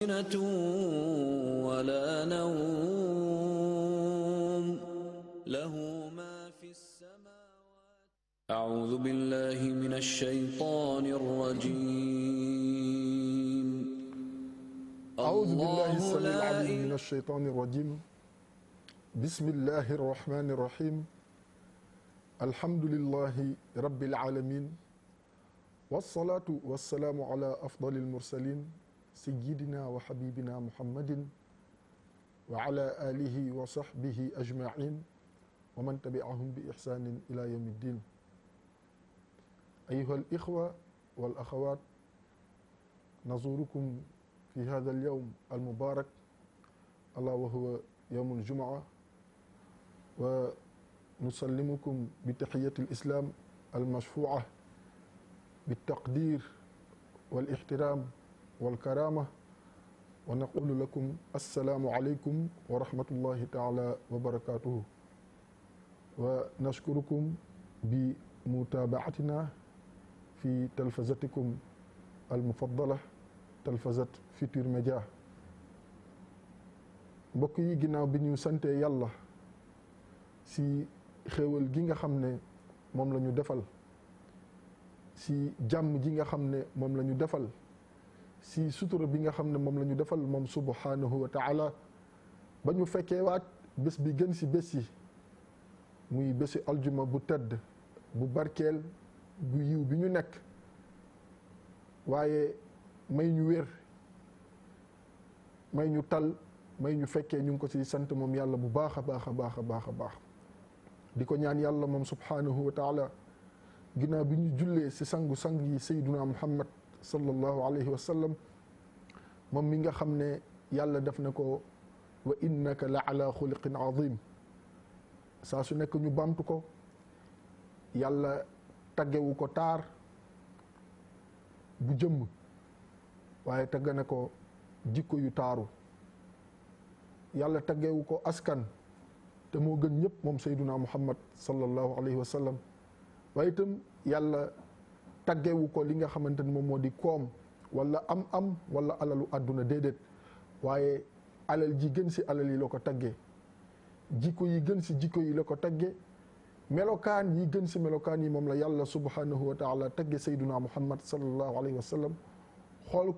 سِنَةٌ وَلَا نَوْمٌ لَهُ مَا فِي السَّمَاوَاتِ. أعوذ بالله من الشيطان الرجيم. أعوذ بالله الله السميع لا العليم من إله الشيطان الرجيم. بسم الله الرحمن الرحيم. الحمد لله رب العالمين، والصلاة والسلام على أفضل المرسلين سيدنا وحبيبنا محمد وعلى آله وصحبه أجمعين ومن تبعهم بإحسان إلى يوم الدين. أيها الإخوة والأخوات، نزوركم في هذا اليوم المبارك ألا وهو يوم الجمعة، ونسلمكم بتحية الإسلام المشفوعة بالتقدير والاحترام والكرامة، ونقول لكم السلام عليكم ورحمة الله تعالى وبركاته، ونشكركم بمتابعتنا في تلفزتكم المفضلة تلفزة Futurs Médias. mbokk yi, ginnaaw bi ñu sante yàlla si xéewal gi nga xam ne moom la ñu defal, si jàmm ji nga xam ne moom la ñu defal, si sutura bi nga xam ne moom la ñu defal moom subhanahu wa taala, ba ñu fekkee waat bés bi gën si bés yi, muy bési aljuma bu tedd bu barkeel bu yiw bi ñu nekk, waaye may ñu wér, may ñu tal, may ñu fekkee, ñu ngi ko ci sant moom yàlla bu baax a baax a baax a baax a baax. di ko ñaan yàlla moom subhanahu wa taala, ginnaaw bi ñu jullee ci sangu-sang yi sayduna muhammad sallallahu alayhi wa sallam, moom mi nga xam ne yàlla def na ko wa innaka la ala xuliqin azim. saa su nekk ñu bamtu ko, yàlla taggewu ko taar bu jëmm, waaye tagg na ko jikko yu taaru. yàlla taggewu ko askan, te moo gën ñëpp moom sayduna muhammad sallallahu alayhi wa sallam, waaye itam yàlla taggewu ko li nga xamante ni moom moo di koom wala am wala alalu àdduna, déedéet, waaye alal ji gën si alal yi la ko taggee, jikko yi gën si jikko yi la ko taggee, melokaan yi gën si melokaan yi moom la yàlla subhanahu wa taala tagge sayduna muhammad sallallahu alayhi wa sallam. xool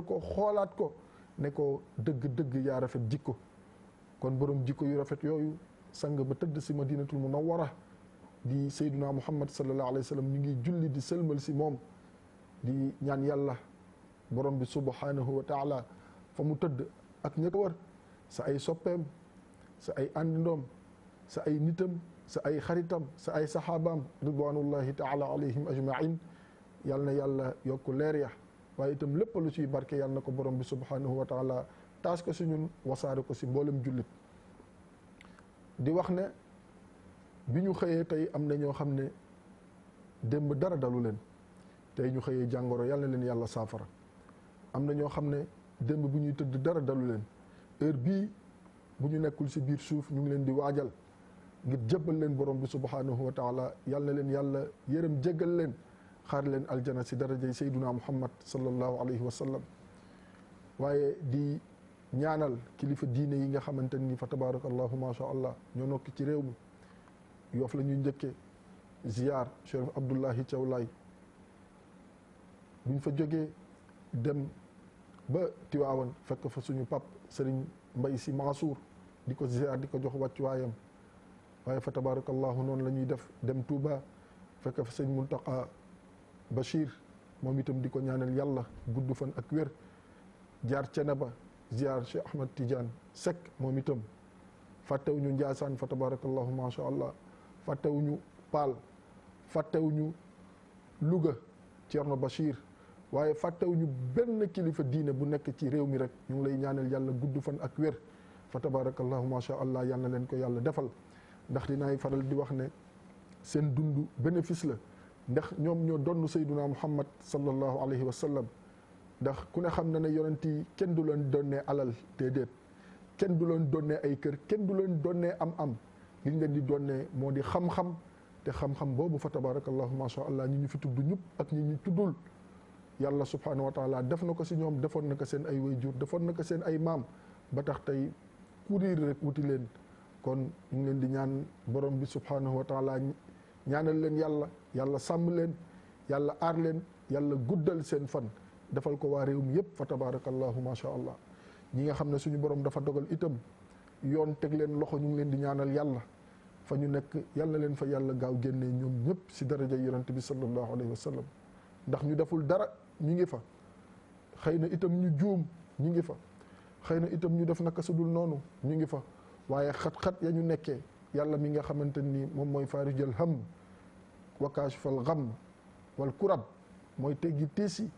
ko xoolaat ko ne ko dëgg-dëgg yaa rafet jikko. kon borom jikko yu rafet yooyu, sang ba tëdd si madinatul munawwara di sayduna muhammad sallallahu alayhi wa sallam, ñu ngi julli di sëlmal si moom, di ñaan yàlla borom bi subhanahu wa taala fa mu tëdd ak ña ko war, sa ay soppeem, sa ay àndandoom, sa ay nitam, sa ay xaritam, sa ay saxaabaam ridwanullahi taala alayhim ajmain, yal na yàlla yokku leer ya, waaye itam lépp lu ciy barke yàlla na ko borom bi subhanahu wa taala taas ko si ñun, wasaare ko si mboolem jullit. di wax ne bi ñu xëyee tey am na ñoo xam ne démb dara dalu leen, tey ñu xëyee jàngoro, yàlla na leen yàlla saafara. am na ñoo xam ne démb bu ñuy tëdd dara dalu leen, heure bii bu ñu nekkul si biir suuf ñu ngi leen di waajal ngir jébbal leen borom bi subhanahu wa taala, yàlla na leen yàlla yërëm jéggal leen, xaar leen aljana si darajay sayduna muhammad sallallahu alayhi wa sallam. waaye di ñaanal kilifa diine yi nga xamante ni fa tabarakallahu ma sha allah ñoo nokki ci réew mi. Yoff la ñuy njëkkee ziar Cheikh Abdoulahi Thiaw Laye, buñ fa jógee dem ba Tiwaawan fekk fa suñu pap Serigne Mbaye Sy Mansour, di ko ziar, di ko jox wàccuwaayam. waaye fa tabarakallahu noonu la ñuy def dem Touba fekk fa sëñ Muntaqa Bachir, moom itam di ko ñaanal yàlla gudd fan ak wér. jaar Ceneba ziar Cheikh Ahmad Tidiane Seck, moom itam fàttewuñu Njaasaan fa tabarakallahu ma sha allah, fàttewuñu Paal, fàttewuñu Louga Thierno Bachir, waaye fàttewuñu benn kilifa diine bu nekk ci réew mi rek. ñu ngi lay ñaanal yàlla gudd fan ak wér fa tabarakallahu ma sha allah, yal na leen ko yàlla defal. ndax dinaay faral di wax ne seen dund bénéfice la, ndax ñoom ñoo donn sayduna muhammad sallallahu alayhi wa sallam. ndax ku ne xam na ne yonent yi kenn du leen donnee alal, déedéet, kenn du leen donnee ay kër, kenn du leen donnee am li ñu leen di donnee moo di xam-xam, te xam-xam boobu fa tabarakallahu ma sha allah ñi ñu fi tudd ñëpp ak ñi ñu tuddul yàlla subhanahu wa taala def na ko si ñoom, defoon na ko seen ay waajur, defoon na ko seen ay maam, ba tax tey courir rek wuti leen. kon ñu ngi leen di ñaan borom bi subhanahu wa taala ñaanal leen yàlla sàmm leen, yàlla aar leen, yàlla guddal seen fan, defal ko waa réew mi yëpp fa tabarakallahu ma sha allah. ñi nga xam ne suñu borom dafa dogal itam yoon teg leen loxo, ñu ngi leen di ñaanal yàlla fa ñu nekk yàlla leen fa yàlla gaaw génnee ñoom ñëpp si daraja yonent bi sallallahu alayhi wa sallam. ndax ñu deful dara ñu ngi fa, xëy na itam ñu juum ñu ngi fa, xëy na itam ñu def naka sudul noonu ñu ngi fa, waaye xat-xat ya ñu nekkee yàlla mi nga xamante ni moom mooy faarijal ham wa kaashifal gham wal kurab, mooy teggi tiis yi,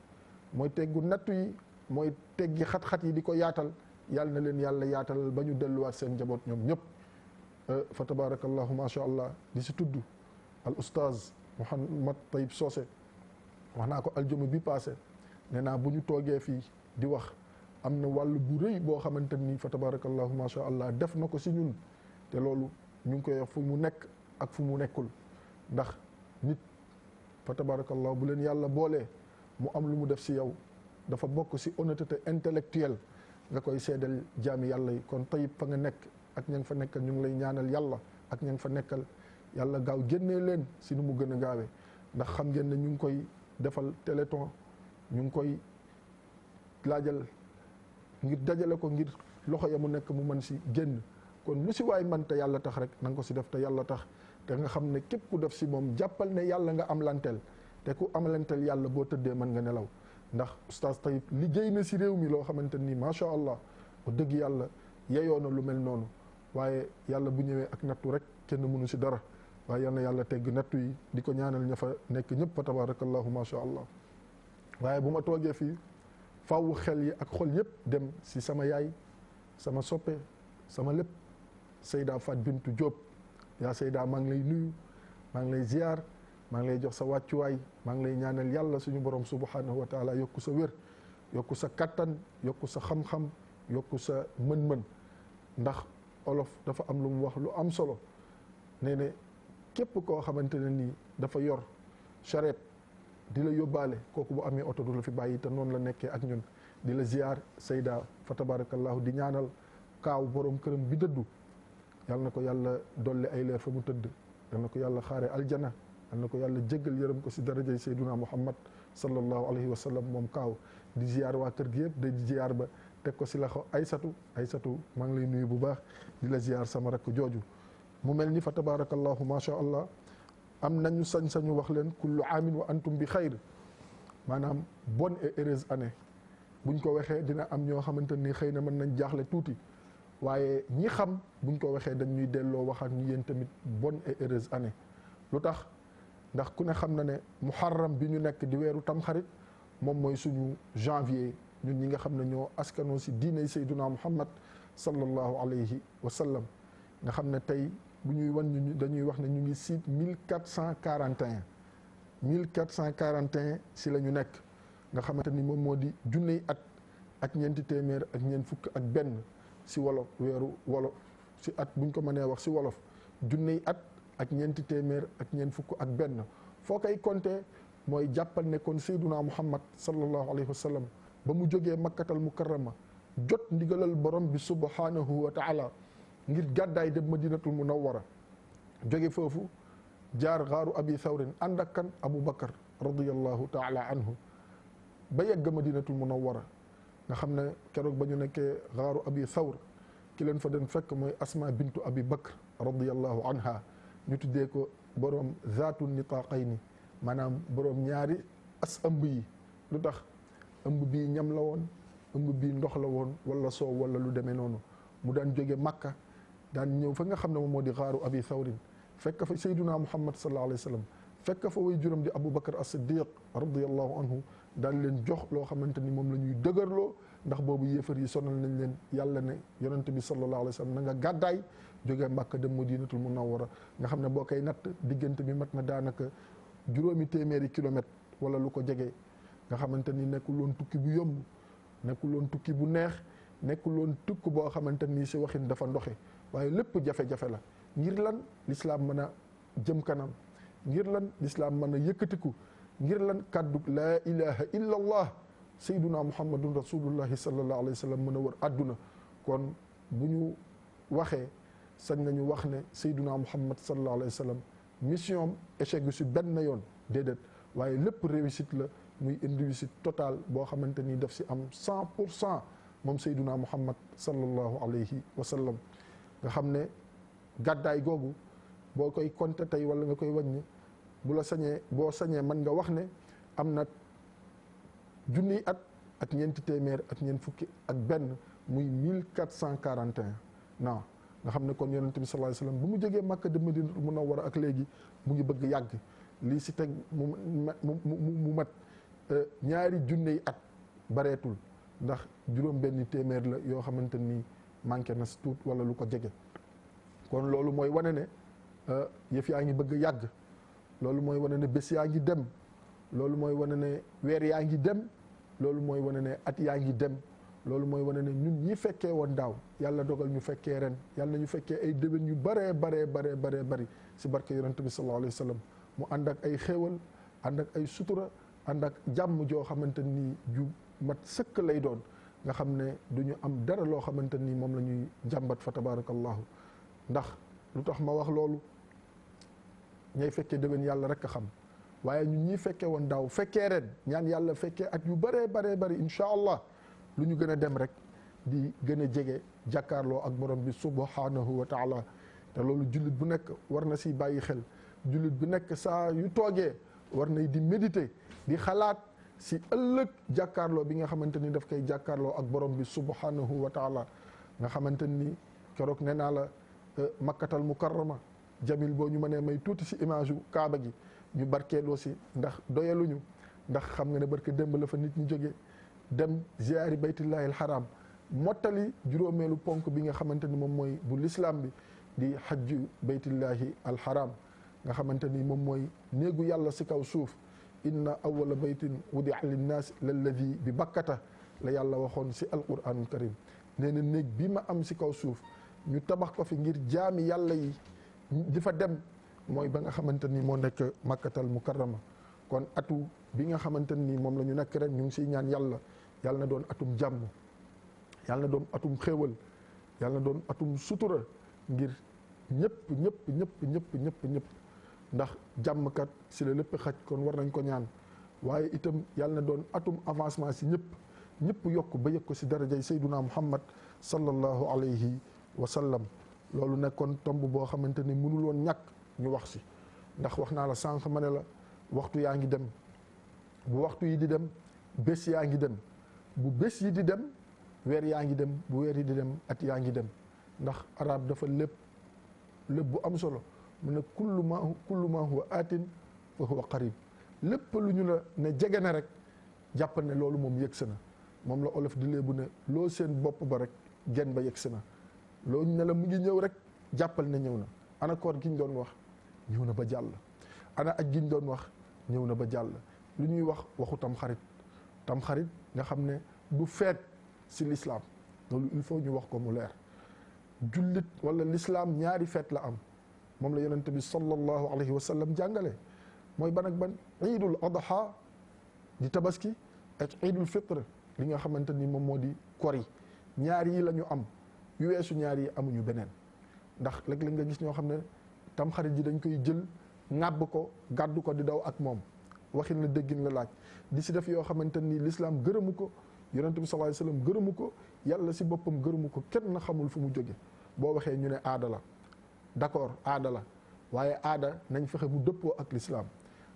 mooy teggu nattu yi, mooy teggi xat-xat yi di ko yaatal, yàlla na leen yàlla yaatalal ba ñu delluwaat seen njaboot ñoom ñëpp. fa tabarakallahu ma sha allah. di si tudd al oustaz Mouhamed Tayib Socé, wax naa ko aljuma bi passé, nee naa bu ñu toogee fii di wax am na wàll bu rëy boo xamante ni fa tabarakallahu ma sha allah def na ko si ñun, te loolu ñu ngi koy wax fu mu nekk ak fu mu nekkul. ndax nit fa tabarakallahu bu leen yàlla boolee mu am lu mu def si yow, dafa bokk si honnêteté intellectuelle nga koy seedal jaami yàlla yi. kon Tayib fa nga nekk ak ña nga fa nekkal ñu ngi lay ñaanal yàlla, ak ña nga fa nekkal yàlla gaaw génnee leen si nu mu gën a gaawee. ndax xam ngeen ne ñu ngi koy defal téléthon, ñu ngi koy laajal ngir dajale ko ngir loxo ya mu nekk mu mën si génn. kon lu si waay man te yàlla tax rek na nga ko si def te yàlla tax, te nga xam ne képp ku def si moom jàppal ne yàlla nga am lanteel, te ku am lanteel yàlla boo tëddee mën nga nelaw. ndax oustaz Tayib liggéey na si réew mi loo xamante ni macha allah bu dëgg yàlla yeyoo na lu mel noonu. waaye yàlla bu ñëwee ak nattu rek kenn mënu si dara, waaye yal na yàlla tegg nattu yi, di ko ñaanal ña fa nekk ñëpp fa tabarakallahu ma sha allah. waaye bu ma toogee fii faaw xel yi ak xol yëpp dem si sama yaay, sama soppe, sama lépp, Seyda Fat Bintou Diop. yaa Seyda maa ngi lay nuyu, maa ngi lay ziar, maa ngi lay jox sa wàccuwaay, maa ngi lay ñaanal yàlla suñu borom subhanahu wa taala yokku sa wér, yokku sa kattan, yokku sa xam-xam, yokku sa mën-mën. ndax olof dafa am lu mu wax lu am solo, nee ne képp koo xamante ne nii dafa yor charrette di la yóbbaale, kooku bu amee oto du la fi bàyyi, te noonu la nekkee ak ñun. di la ziar Seyda fa tabarakallahu, di ñaanal kaaw borom këram bi dëddu, yal na ko yàlla dolli ay leer fa mu tëdd, yal na ko yàlla xaare aljana, yal na ko yàlla jéggal yërëm ko si darajay Seyduna Muhammad sallallahu alayhi wa sallam. moom kaaw di ziar waa kër gi yëpp, di ziar ba teg ko si loxo Aysatu maa ngi lay nuyu bu baax, di la ziar sama rakk jooju. mu mel ni fa tabarakallahu ma sha allah am nañu sañ-sañu wax leen kullu aamin wa antum bi xayr, maanaam bonne et heureuse année. buñ ko waxee dina am ñoo xamante ni xëy na mën nañ jaaxle tuuti, waaye ñi xam buñ ko waxee dañ ñuy delloo waxaat ñu yéen tamit bonne et heureuse année. lu tax? ndax ku ne xam na ne muharram bi ñu nekk di weeru tamxarit moom mooy suñu janvier, ñun ñi nga xam ne ñoo askanoo si diiney Seyduna Muhammad sallallahu alayhi wa sallam. nga xam ne tey bu ñuy wan ñu dañuy wax ne ñu ngi si 1441 si la ñu nekk, nga xamante ni moom moo di junney at ak ñeenti téeméer ak ñeent fukk ak benn si wolof, weeru wolof si at buñ ko mënee wax si wolof, junney at ak ñeenti téeméer ak ñeent fukk ak benn. foo koy compter mooy jàppal ne kon Seyduna Muhammad sallallahu alayhi wa sallam ba mu jógee makkatal mukarrama jot ndigalal borom bi subhanahu wa taala ngir gàddaay dem madinatul munawwara, jóge foofu jaar xaaru abi thawrin ànd ak kan Abu Bakar radiyallahu taala anhu ba yegg madinatul munawwara. nga xam ne keroog ba ñu nekkee xaaru abi thawr ki leen fa den fekk mooy Asma bintu Abi Bakr radiyallahu anha, ñu tuddee ko borom zaatu nitaqayni, maanaam borom ñaari as ëmb yi. lu tax? ëmb bii ñam la woon, ëmb bii ndox la woon, wala soow wala lu demee noonu. mu daan jóge Makka daan ñëw fa nga xam ne moom moo di xaaru abi thawrin, fekk fa Seyduna Muhammad sallallahu alayhi wa sallam, fekk fa way juram di Abu Bakar as-Siddiq radiyallahu anhu, daan leen jox loo xamante ni moom la ñuy dëgërloo, ndax boobu yéefar yi sonal nañ leen. yàlla ne yonente bi sallallahu alayhi wa sallam na nga gàddaay jógee Makka dem Madinatul Munawwara, nga xam ne boo koy natt diggante bi mat na daanaka 8 téeméeri kilomètre wala lu ko jege. nga xamante ni nekkul woon tukki bu yomb, nekkul woon tukki bu neex, nekkul woon tukki boo xamante ni si waxin dafa ndoxe, waaye lépp jafe-jafe la. ngir lan? L'islam mën a jëm kanam, ngir lan? L'islam mën a yëkkatiku, ngir lan kàddu laa ilaha illa allah sayduna muhammadun rasulullahi sallallahu alayhi wa sallam mën a wër àdduna. kon bu ñu waxee sañ nañu wax ne sayduna muhammad sallallahu alayhi wa sallam mission am échec gu si benn yoon déedéet, waaye lépp réussite la, muy une réussite totale boo xamante ni daf si am 100% moom sayduna muhammad sallallahu alayhi wa sallam. nga xam ne gàddaay googu boo koy compter tey wala nga koy wàññi bu la sañee boo sañee mën nga wax ne am na junniy at ak ñeenti téeméer ak ñeent fukki ak benn muy 1441 non nga xam ne kon yonent bi sallallahu alayhi wasallam bu mu jógee Makka dem Madina Munawwara ak léegi mu ngi bëgg yàgg lii si teg mu mat ñaari junney at bareetul, ndax juróom benn téeméer la yoo xamante ni manqué na si tuut wala lu ko jege. kon loolu mooy wane ne yëf yaa ngi bëgg yàgg, loolu mooy wane ne bés yaa ngi dem, loolu mooy wane ne weer yaa ngi dem, loolu mooy wane ne at yaa ngi dem, loolu mooy wane ne ñun ñi fekkee woon daaw yàlla dogal ñu fekkee ren, yàlla na ñu fekkee ay déwén yu baree bari si barke yonent bi sallallahu alayhi wa sallam. mu ànd ak ay xéewal, ànd ak ay sutura, ànd ak jàmm joo xamante ni ju mat sëkk lay doon, nga xam ne du ñu am dara loo xamante ni moom la ñuy jàmbat fa tabarakallahu. ndax lu tax ma wax loolu, ñay fekkee déwén yàlla rek a xam, waaye ñun ñi fekkee woon daaw fekkee ren ñaan yàlla fekkee at yu baree bari incha allah, lu ñu gën a dem rek di gën a jege jàkkaarloo ak borom bi subhanahu wa taala. te loolu jullit bu nekk war na si bàyyi xel, jullit bu nekk saa yu toogee war nay di méditer, di xalaat si ëllëg jàkkaarloo bi nga xamante ni daf koy jàkkaarloo ak borom bi subhanahu wa taala. nga xamante ni keroog nee naa la makkatal mukarrama jamil boo ñu mënee may tuuti si image yu kaaba gi ñu barkeeloo si, ndax doyaluñu, ndax xam nga ne barke démb la fa nit ñi jóge dem ziyaari baytullahi alxaram, mottali juróomeelu ponk bi nga xamante ni moom mooy bu lislaam bi di xajju baytullahi alxaram. nga xamante ni moom mooy néegu yàlla si kaw suuf. inna awwala baytin wudia linnaas lalladi bi bakkata la yàlla waxoon si alquranul karim. nee na néeg bi ma am si kaw suuf ñu tabax ko fi ngir jaami yàlla yi di fa dem, mooy ba nga xamante ni moo nekk makkatal mukarrama. kon atu bi nga xamante ni moom la ñu nekk ren ñu ngi siy ñaan yàlla na doon atum jàmm, yàlla na doon atum xéewal, yàlla na doon atum sutura ngir ñëpp ndax jàmmkat si la lépp xaj, kon war nañ ko ñaan. waaye itam yàlla na doon atum avancement si ñëpp yokk ba yëg ko si darajay sayduna muhammad sallallahu alayhi wa sallam. loolu nekkoon tomb boo xamante ni mënul woon ñàkk ñu wax si, ndax wax naa la sànq ma ne la waxtu yaa ngi dem, bu waxtu yi di dem bés yaa ngi dem, bu bés yi di dem weer yaa ngi dem, bu weer yi di dem at yaa ngi dem. ndax arab dafa lépp bu am solo, mu ne kullu ma huwa atin fa huwa qarib. lépp lu ñu la ne jege na rek jàppal ne loolu moom yëgsi na. moom la olof di léebu ne loo seen bopp ba rek genn ba yëgsi na. loolu ne la mu ngi ñëw rek jàppal ne ñëw na. ana koor gi ñu doon wax ñëw na ba jàll, ana aj gi ñu doon wax ñëw na ba jàll. lu ñuy wax waxu tamxarit nga xam ne du feet si l'islam, loolu il faut ñu wax ko mu leer. jullit wala l'islam ñaari feet la am, moom la yonente bi sallallahu alayhi wa sallam jàngale. mooy ban ak ban? iidul adha di tabaski ak iidul fitre li nga xamante ni moom moo di kori. ñaar yi la ñu am, yu weesu ñaar yi amuñu beneen. ndax léeg-léeg nga gis ñoo xam ne tamxarit ji dañ koy jël ŋàbb ko gàddu ko di daw ak moom, waxin la déggin la laaj, di si def yoo xamante ni l'islam gërëmu ko, yonente bi sallallahu alayhi wa sallam gërëmu ko, yàlla si boppam gërëmu ko, kenn xamul fu mu jóge. boo waxee ñu ne aada la, d'accord aada la, waaye aada nañ fexe mu dëppoo ak l'islam.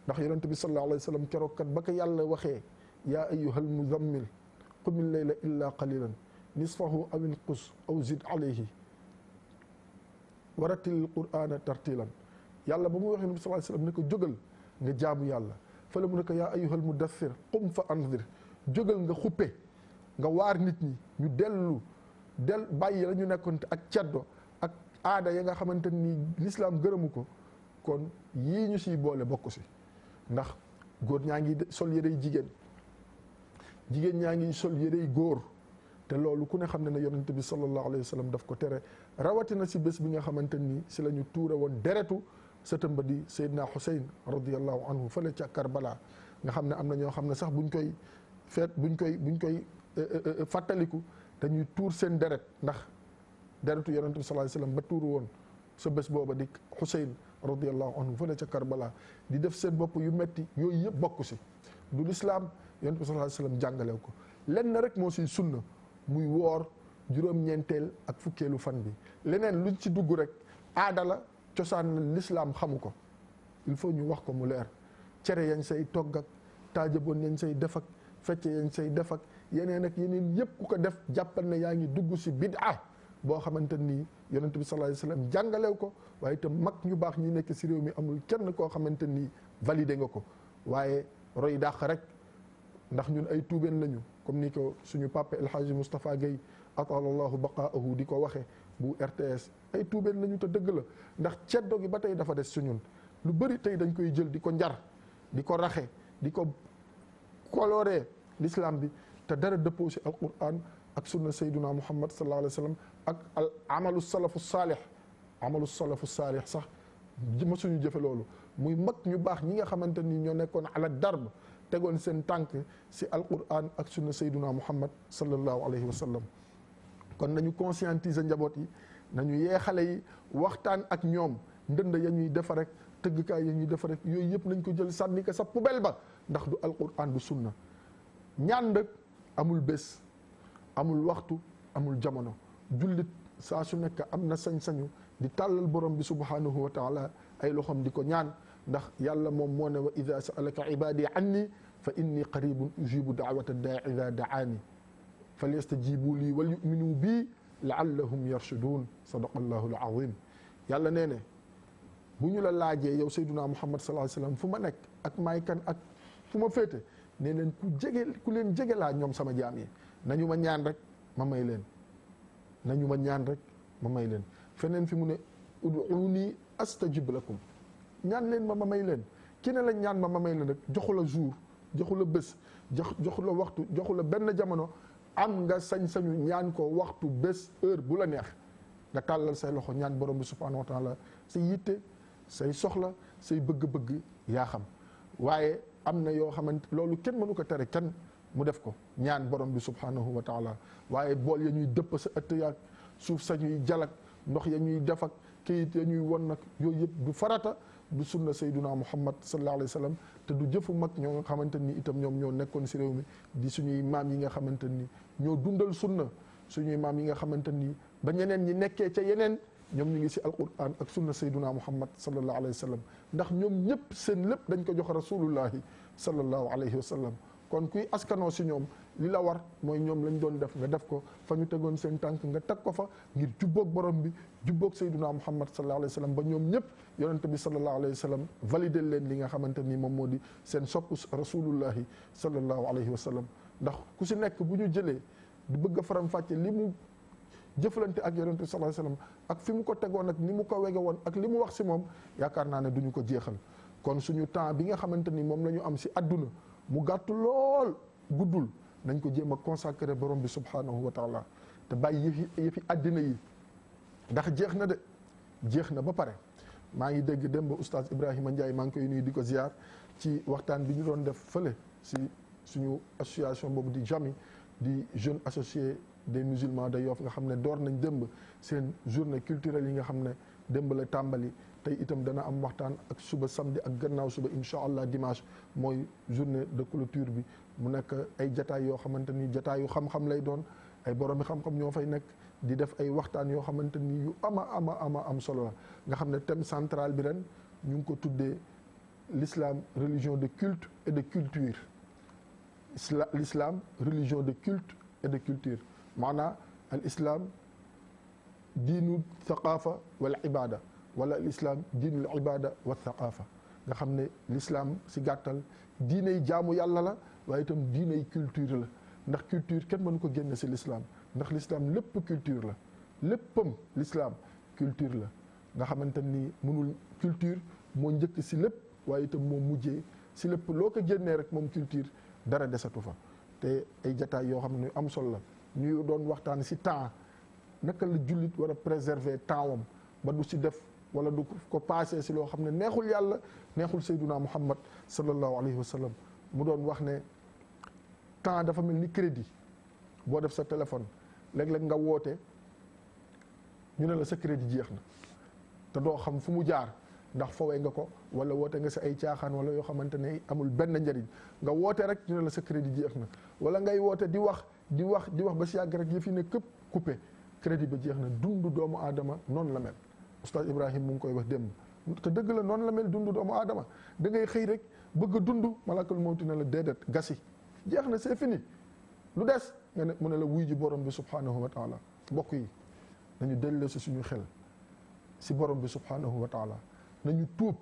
ndax yonente bi sallallahu alayhi wa sallam keroog kat ba ko yàlla waxee yaa ayyuhal muzammil qumil layla illa qalilan nisfahu aw inqus aw zid alayhi waratil qur'ana tartilan. yàlla ba mu waxee yonente bi sallallahu alayhi wa sallam ne ko jógal nga jaamu yàlla, fële mu ne ko yaa ayyuhal mudaththir qum fa anzir, jógal nga xuppe nga waar nit ñi ñu bàyyi la ñu nekkoon ak ceddo ak aada ya nga xamante ni l'islam gërëmu ko. kon yii ñu siy boole bokk si, ndax góor ñaa ngi sol yërey jigéen ñaa ngi sol yërey góor, te loolu ku ne xam ne ne yonente bi sallallahu alayhi wa sallam daf ko tere. rawatina si bés bi nga xamante ni si la ñu tuure woon deretu sëtam ba di Seydina Xuseyn radiyallahu anhu fële ca Karbala, nga xam ne am na ñoo xam ne sax buñ koy fàttaliku dañuy tuur seen deret ndax deretu yonent bi sallallahu alayhi wasallam ba tuuru woon sa bés booba di Xuseyn radiyallahu anhu fële ca Karbala di def seen bopp yu metti yooyu yëpp bokk si du lislaam yonent bi sallallahu alayhi wasallam jàngalew ko lenn rek moo siy sunna muy woor juróom-ñeenteel ak fukkeelu fan bi leneen luñ ci dugg rek aada la cosaan la lislaam xamu ko il faut ñu wax ko mu leer cere yañ say togg ak taajaboon yañ say def ak fecce yañ say def ak yeneen ak yeneen yëpp ku ko def jàppal ne yaa ngi dugg si bid'a boo xamante nii yonent bi sallallahu alayhi wasallam jàngalew ko waaye itam mag ñu baax ñi nekk si réew mi amul kenn koo xamante nii validé nga ko waaye roy dàq rek ndax ñun ay tuubeen lañu comme ni ko suñu papa El Hadji Moustapha Guèye atalallahu baqaahu di ko waxe bu RTS ay tuubeen lañu te dëgg la ndax ceddo gi ba tey dafa des su ñun lu bëri tey dañ koy jël di ko njar di ko raxe di ko coloré l'islam bi te dara dëppoo si alquran ak sunna sayduna muhammad sallallahu alayhi wa sallam ak al amalu salafu saalih sax ma suñu jëfe loolu muy mag ñu baax ñi nga xamante ni ñoo nekkoon ala darb tegoon seen tànk si alquran ak sunna sayduna muhammad sallallahu alayhi wa sallam kon nañu conscientiser njaboot yi nañu yee xale yi waxtaan ak ñoom ndënd ya ñuy defar rek tëggkaay ya ñuy defar rek yooyu yëpp nañ ko jël sànni ko sa poubelle ba ndax du alquran du sunna ñaan nag amul bés amul waxtu amul jamono jullit saa su nekk am na sañ-sañu di tàllal borom bi subhanahu wa taala ay loxom di ko ñaan ndax yàlla moom moo ne wa ida saalaka ibadi anni fa inni qaribun ujibu daawata daa ida daani falyastajibu lii wal yuminu bii laallahum yarshudun sadaqa allahu alazim yàlla nee ne bu ñu la laajee yow sayduna muhammad sallallahu alayhi wasallam fu ma nekk ak maay kan ak fu ma féete nee leen ku leen jege laa ñoom sama jaam yi nañu ma ñaan rek ma may leen nañu ma ñaan rek ma may leen feneen fi mu ne ud'uuni astajib lakum ñaan leen ma may leen ki ne la ñaan ma may leen rek joxu la jour joxu la bés joxu la waxtu joxu la benn jamono am nga sañ-sañu ñaan ko waxtu bés heure bu la neex nga tàllal say loxo ñaan borom bi subhanahu wa taala say yitte say soxla say bëgg-bëgg yaa xam waaye am na yoo xamante loolu kenn mënu ko tere kenn mu def ko ñaan borom bi subhanahu wa taala waaye bool ya ñuy dëpp sa ëtt yaag suuf sa ñuy jalak ndox ya ñuy def ak kayit ya ñuy won nag yooyu yëpp du farata du sunna sayduna muhammad sallallahu alayhi wa sallam te du jëfu mag ñoo nga xamante ni itam ñoom ñoo nekkoon si réew mi di suñuy maam yi nga xamante ni ñoo dundal sunna suñuy maam yi nga xamante ni ba ñeneen ñi nekkee ca yeneen ñoom ñu ngi si alquran ak sunna sayduna muhammad sallallahu alayhi wa sallam ndax ñoom ñëpp seen lépp dañ ko jox rasulullahi sallallahu alayhi wa sallam kon kuy askanoo si ñoom li la war mooy ñoom lañ doon def nga def ko fa ñu tegoon seen tànk nga teg ko fa ngir jubboog borom bi jubboog sayduna muhammad sallallahu alayhi wa sallam ba ñoom ñëpp yonente bi sallallahu alayhi wa sallam validé leen li nga xamante ni moom moo di seen sopp rasulullahi sallallahu alayhi wa sallam ndax ku si nekk bu ñu jëlee di bëgg a faram-fàcce li mu jëflante ak yonente bi sallallahu alayhi wa sallam ak fi mu ko tegoon ak ni mu ko wege woon ak li mu wax si moom yaakaar naa ne duñu ko jeexal kon suñu temps bi nga xamante ni moom la ñu am si adduna mu gàtt lool guddul nañ ko jéem a consacré borom bi subhanahu wa taala te bàyyi yëfi àddina yi ndax jeex na de jeex na ba pare maa ngi dégg dem ba oustaz Ibrahima Ndiaye maa ngi koy nuyu di ko ziar ci waxtaan bi ñu doon def fële si suñu association boobu di JAMI di jeune associé des musulmans de Yoff nga xam ne door nañ démb seen journée culturelle yi nga xam ne démb la tàmbali tey itam dana am waxtaan ak suba samedi ak gannaaw suba incha allah dimanche mooy journée de clôture bi mu nekk ay jataay yoo xamante ni jataayu xam-xam lay doon ay boroomi xam-xam ñoo fay nekk di def ay waxtaan yoo xamante ni yu ama am solo la nga xam ne thème central bi ren ñu ngi ko tuddee l'islam religion de culte et de culture l'islam religion de culte et de culture maanaa al islam diinu thaqaafa wal ibada wala al islam diinul ibada wa thaqaafa nga xam ne l'islam si gàttal diiney jaamu yàlla la waaye itam diiney culture la ndax culture kenn mënu ko génne si l'islam ndax l'islam lépp culture la léppam l'islam culture la nga xamante ni mënul culture moo njëkk si lépp waaye itam moo mujjee si lépp loo ko génnee rek moom culture dara desatu fa te ay jataay yoo xam ne am solo la ñuy doon waxtaan si temps naka la jullit war a préserver temps wam ba du si def wala du ko passé si loo xam ne neexul yàlla neexul sayduna muhammad sallallahu alayhi wa sallam mu doon wax ne temps dafa mel ni crédit boo def sa téléphone léeg-léeg nga woote ñu ne la sa crédit jeex na te doo xam fu mu jaar ndax fowee nga ko wala woote nga si ay caaxaan wala yoo xamante ne amul benn njariñ nga woote rek ñu ne la sa crédit jeex na wala ngay woote di wax ba si yàgg rek yëf yi ne këpp coupé crédit ba jeex na dundu doomu aadama noonu la mel. Oustaz Ibrahim mu ngi koy wax démb te dëgg la noonu la mel dundu doomu aadama da ngay xëy rek bëgg a dund malakal mawti ne la déedéet gasi jeex na c'est fini lu des nga ne mu ne la wuy ji borom bi subhanahu wa taala. mbokk yi nañu delloo si suñu xel si borom bi subhanahu wa taala nañu tuub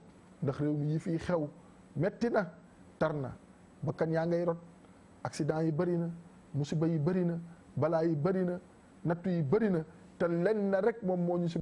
ndax réew mi yi fiy xew metti na tar na bakkan yaa ngay rot accident yi bëri na musiba yi bëri na balaa yi bëri na nattu yi bëri na te lenn rek moom moo ñu si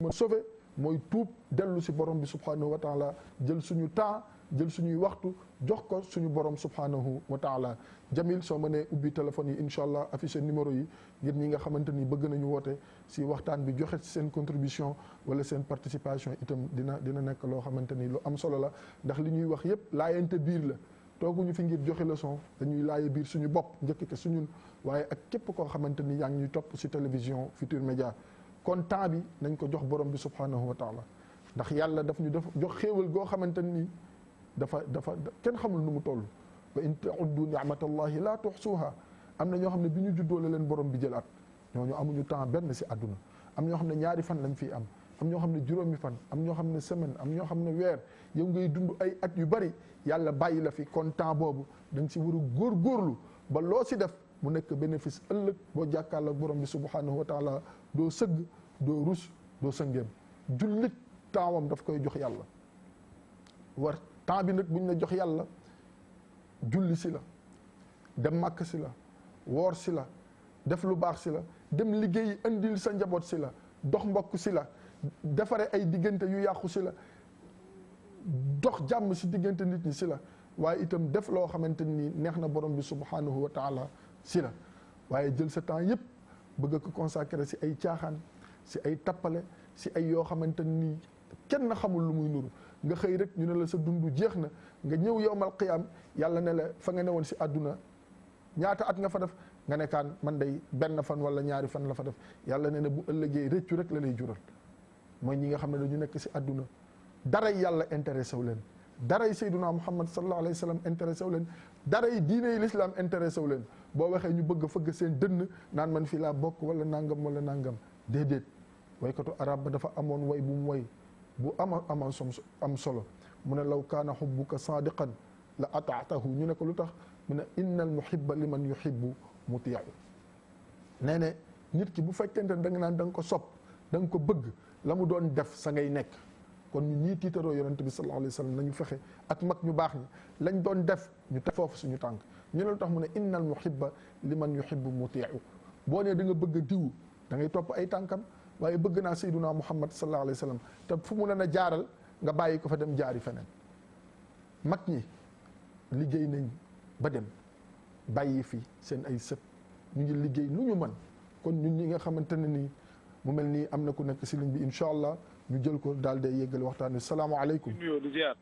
mën sauvé mooy tuub dellu si borom bi subhanahu wa taala jël suñu temps jël suñuy waxtu jox ko suñu borom subhanahu wa taala. Jamil soo mënee ubbi téléphone yi incha allah affiché numéro yi ngir ñi nga xamante ni bëgg nañu woote si waxtaan bi joxe si seen contribution wala seen participation itam dina nekk loo xamante ni lu am solo la ndax li ñuy wax yépp laayante biir la tooguñu fi ngir joxe leçon dañuy laaye biir suñu bopp njëkk ke suñun waaye ak képp koo xamante ni yaa ngi ñuy topp si télévision Futurs Médias kon temps bi nañ ko jox borom bi subhanahu wa taala ndax yàlla daf ñu jox xéewal goo xamante ni dafa kenn xamul nu mu toll. wa in ta'uddu ni'matallahi la tuhsuha am na ñoo xam ne bi ñu juddoo la leen borom bi jëlaat ñooñu amuñu temps benn si àdduna am ñoo xam ne ñaari fan lañ fiy am ñoo xam ne juróomi fan am ñoo xam ne semaine am ñoo xam ne weer yow ngay dund ay at yu bari yàlla bàyyi la fi kon temps boobu da nga si war a góorgóorlu ba loo si def mu nekk bénéfice ëllëg boo jàkkaarloo ak borom bi subhanahu wa taala doo sëgg doo rus doo sëngeem jullit temps wam daf koy jox yàlla war temps bi nag buñ la jox yàlla julli si la dem màkk si la woor si la def lu baax si la dem liggéey indil sa njaboot si la dox mbokk si la defare ay diggante yu yàqu si la dox jàmm si diggante nit ñi si la waaye itam def loo xamante ni neex na borom bi subhanahu wa taala si la waaye jël sa temps yépp bëgg ko consacrer si ay caaxaan si ay tappale si ay yoo xamante ni kenn xamul lu muy nuru nga xëy rek ñu ne la sa dund jeex na nga ñëw yowmal qiyaam yàlla ne la fa nga newoon si àdduna ñaata at nga fa def nga nekkaan man day benn fan wala ñaari fan la fa def yàlla ne na bu ëllëgee rëccu rek la lay jural mooy ñi nga xam ne dañu nekk si àdduna daray yàlla intéressé wu leen daray sayduna muhammad sallallahu alayhi wa sallam intéressé wu leen daray diine yi l'islam intéressé wu leen boo waxee ñu bëgg a fëgg seen dënn naan man fii laa bokk wala nangam déedéet waykatu arab ba dafa amoon way bu mu way bu am solo mu ne law kaana xubbuka saadiqan la ataatahu ñu ne ko lu tax mu ne inna al muhibba liman yuhibbu mutiu nee ne nit ki bu fekkente ne da nga naan da nga ko sopp da nga ko bëgg la mu doon def sa ngay nekk kon ñu ñii tiitaroo yonente bi sallallahu alayhi wa sallam nañu fexe ak mag ñu baax ñi lañ doon def ñu teg foofu suñu tànk ñu ne lu tax mu ne inna al muhibba liman yuhibbu mutiu boo nee da nga bëgg a diw da ngay topp ay tànkam waaye bëgg naa sayduna muhammad sallallahu alayhi wa sallam te fu mu nen a jaaral nga bàyyi ko fa dem jaari feneen mag ñi liggéey nañ ba dem bàyyi fi seen ay sët ñu ngi liggéey lu ñu mën kon ñun ñi nga xamante ne nii mu mel nii am na ku nekk si ligne bi incha allah ñu jël ko daal day yëggal waxtaan wi salaamaaleykum. di ziar.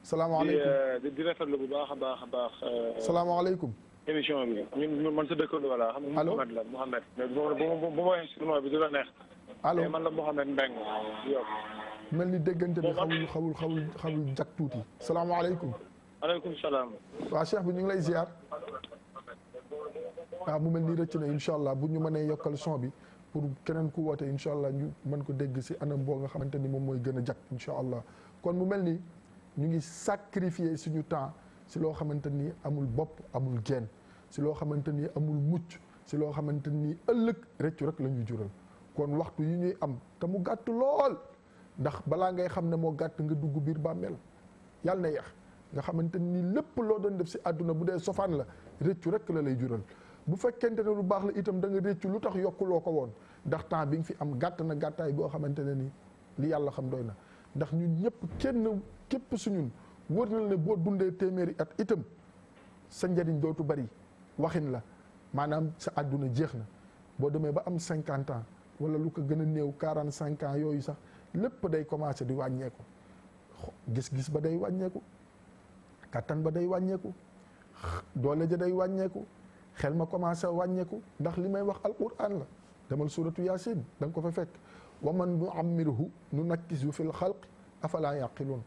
salaamaaleykum di rafetlu bu baax a baax. salaamaaleykum. émission bi ñun man sa dëkkandoo voilà. allo xam nga Mouhamed la Mouhamed. bu ma waxee si numéro bi du la neex. allo man la Mouhamed Mbengue yokk. mel ni déggante bi xawul jak tuuti. salaamaaleykum. aleykum salaam. waa cheikh bi ñu ngi lay ziar. waaw mu mel ni rëcc na incha allah bu ñu mënee yokkal son bi pour keneen ku woote incha allah ñu mën ko dégg si anam boo nga xamante ni moom mooy gën a jak incha allah kon mu mel ni ñu ngi sacrifier suñu temps si loo xamante ni amul bopp amul genn si loo xamante ni amul mucc si loo xamante ni ëllëg rëccu rek la ñuy jural kon waxtu yi ñuy am te mu gàtt lool ndax balaa ngay xam ne moo gàtt nga dugg biir bàmmeel yàlla na yeex nga xamante ni lépp loo doon def si àdduna bu dee sofaan la rëccu rek la lay jural bu fekkente ne lu baax la itam da nga rëccu lu tax yokkuloo ko woon ndax temps bi nga fi am gàtt na gàttaay boo xamante ne ni li yàlla xam doy na ndax ñun ñëpp kenn képp suñun wër na ne boo dundee téeméeri at itam sa njëriñ dootu bari waxin la maanaam sa àdduna jeex na boo demee ba am 50 ans wala lu ko gën a néew 45 ans yooyu sax lépp day commencé di wàññeeku gis-gis ba day wàññeeku kattan ba day wàññeeku, doole ja day wàññeeku, xel ma commencé wàññeeku ndax li may wax alquran la. demal suratu Yaasin da nga ko fa fekk. wa man nuammirhu nunakkisuhu fil xalqi afala yaqiluun.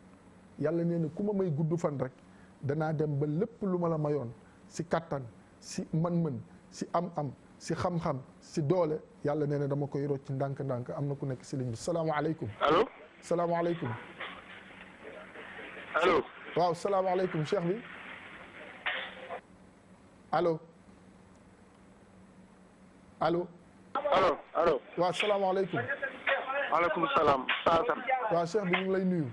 yàlla nee na ku ma may gudd fan rek danaa dem ba lépp lu ma la mayoon si kattan, si mën-mën, si am-am, si xam-xam, si doole, yàlla nee na dama koy rocc ndànk-ndànk. am na ku nekk si ligne bi salaamaaleykum. allo. salaamaaleykum. allo. waaw salaamaaleykum cheikh bi allo allo. allo allo. waaw salaamaaleykum. maaleykum salaam. waaw cheikh bi ñu ngi lay nuyu.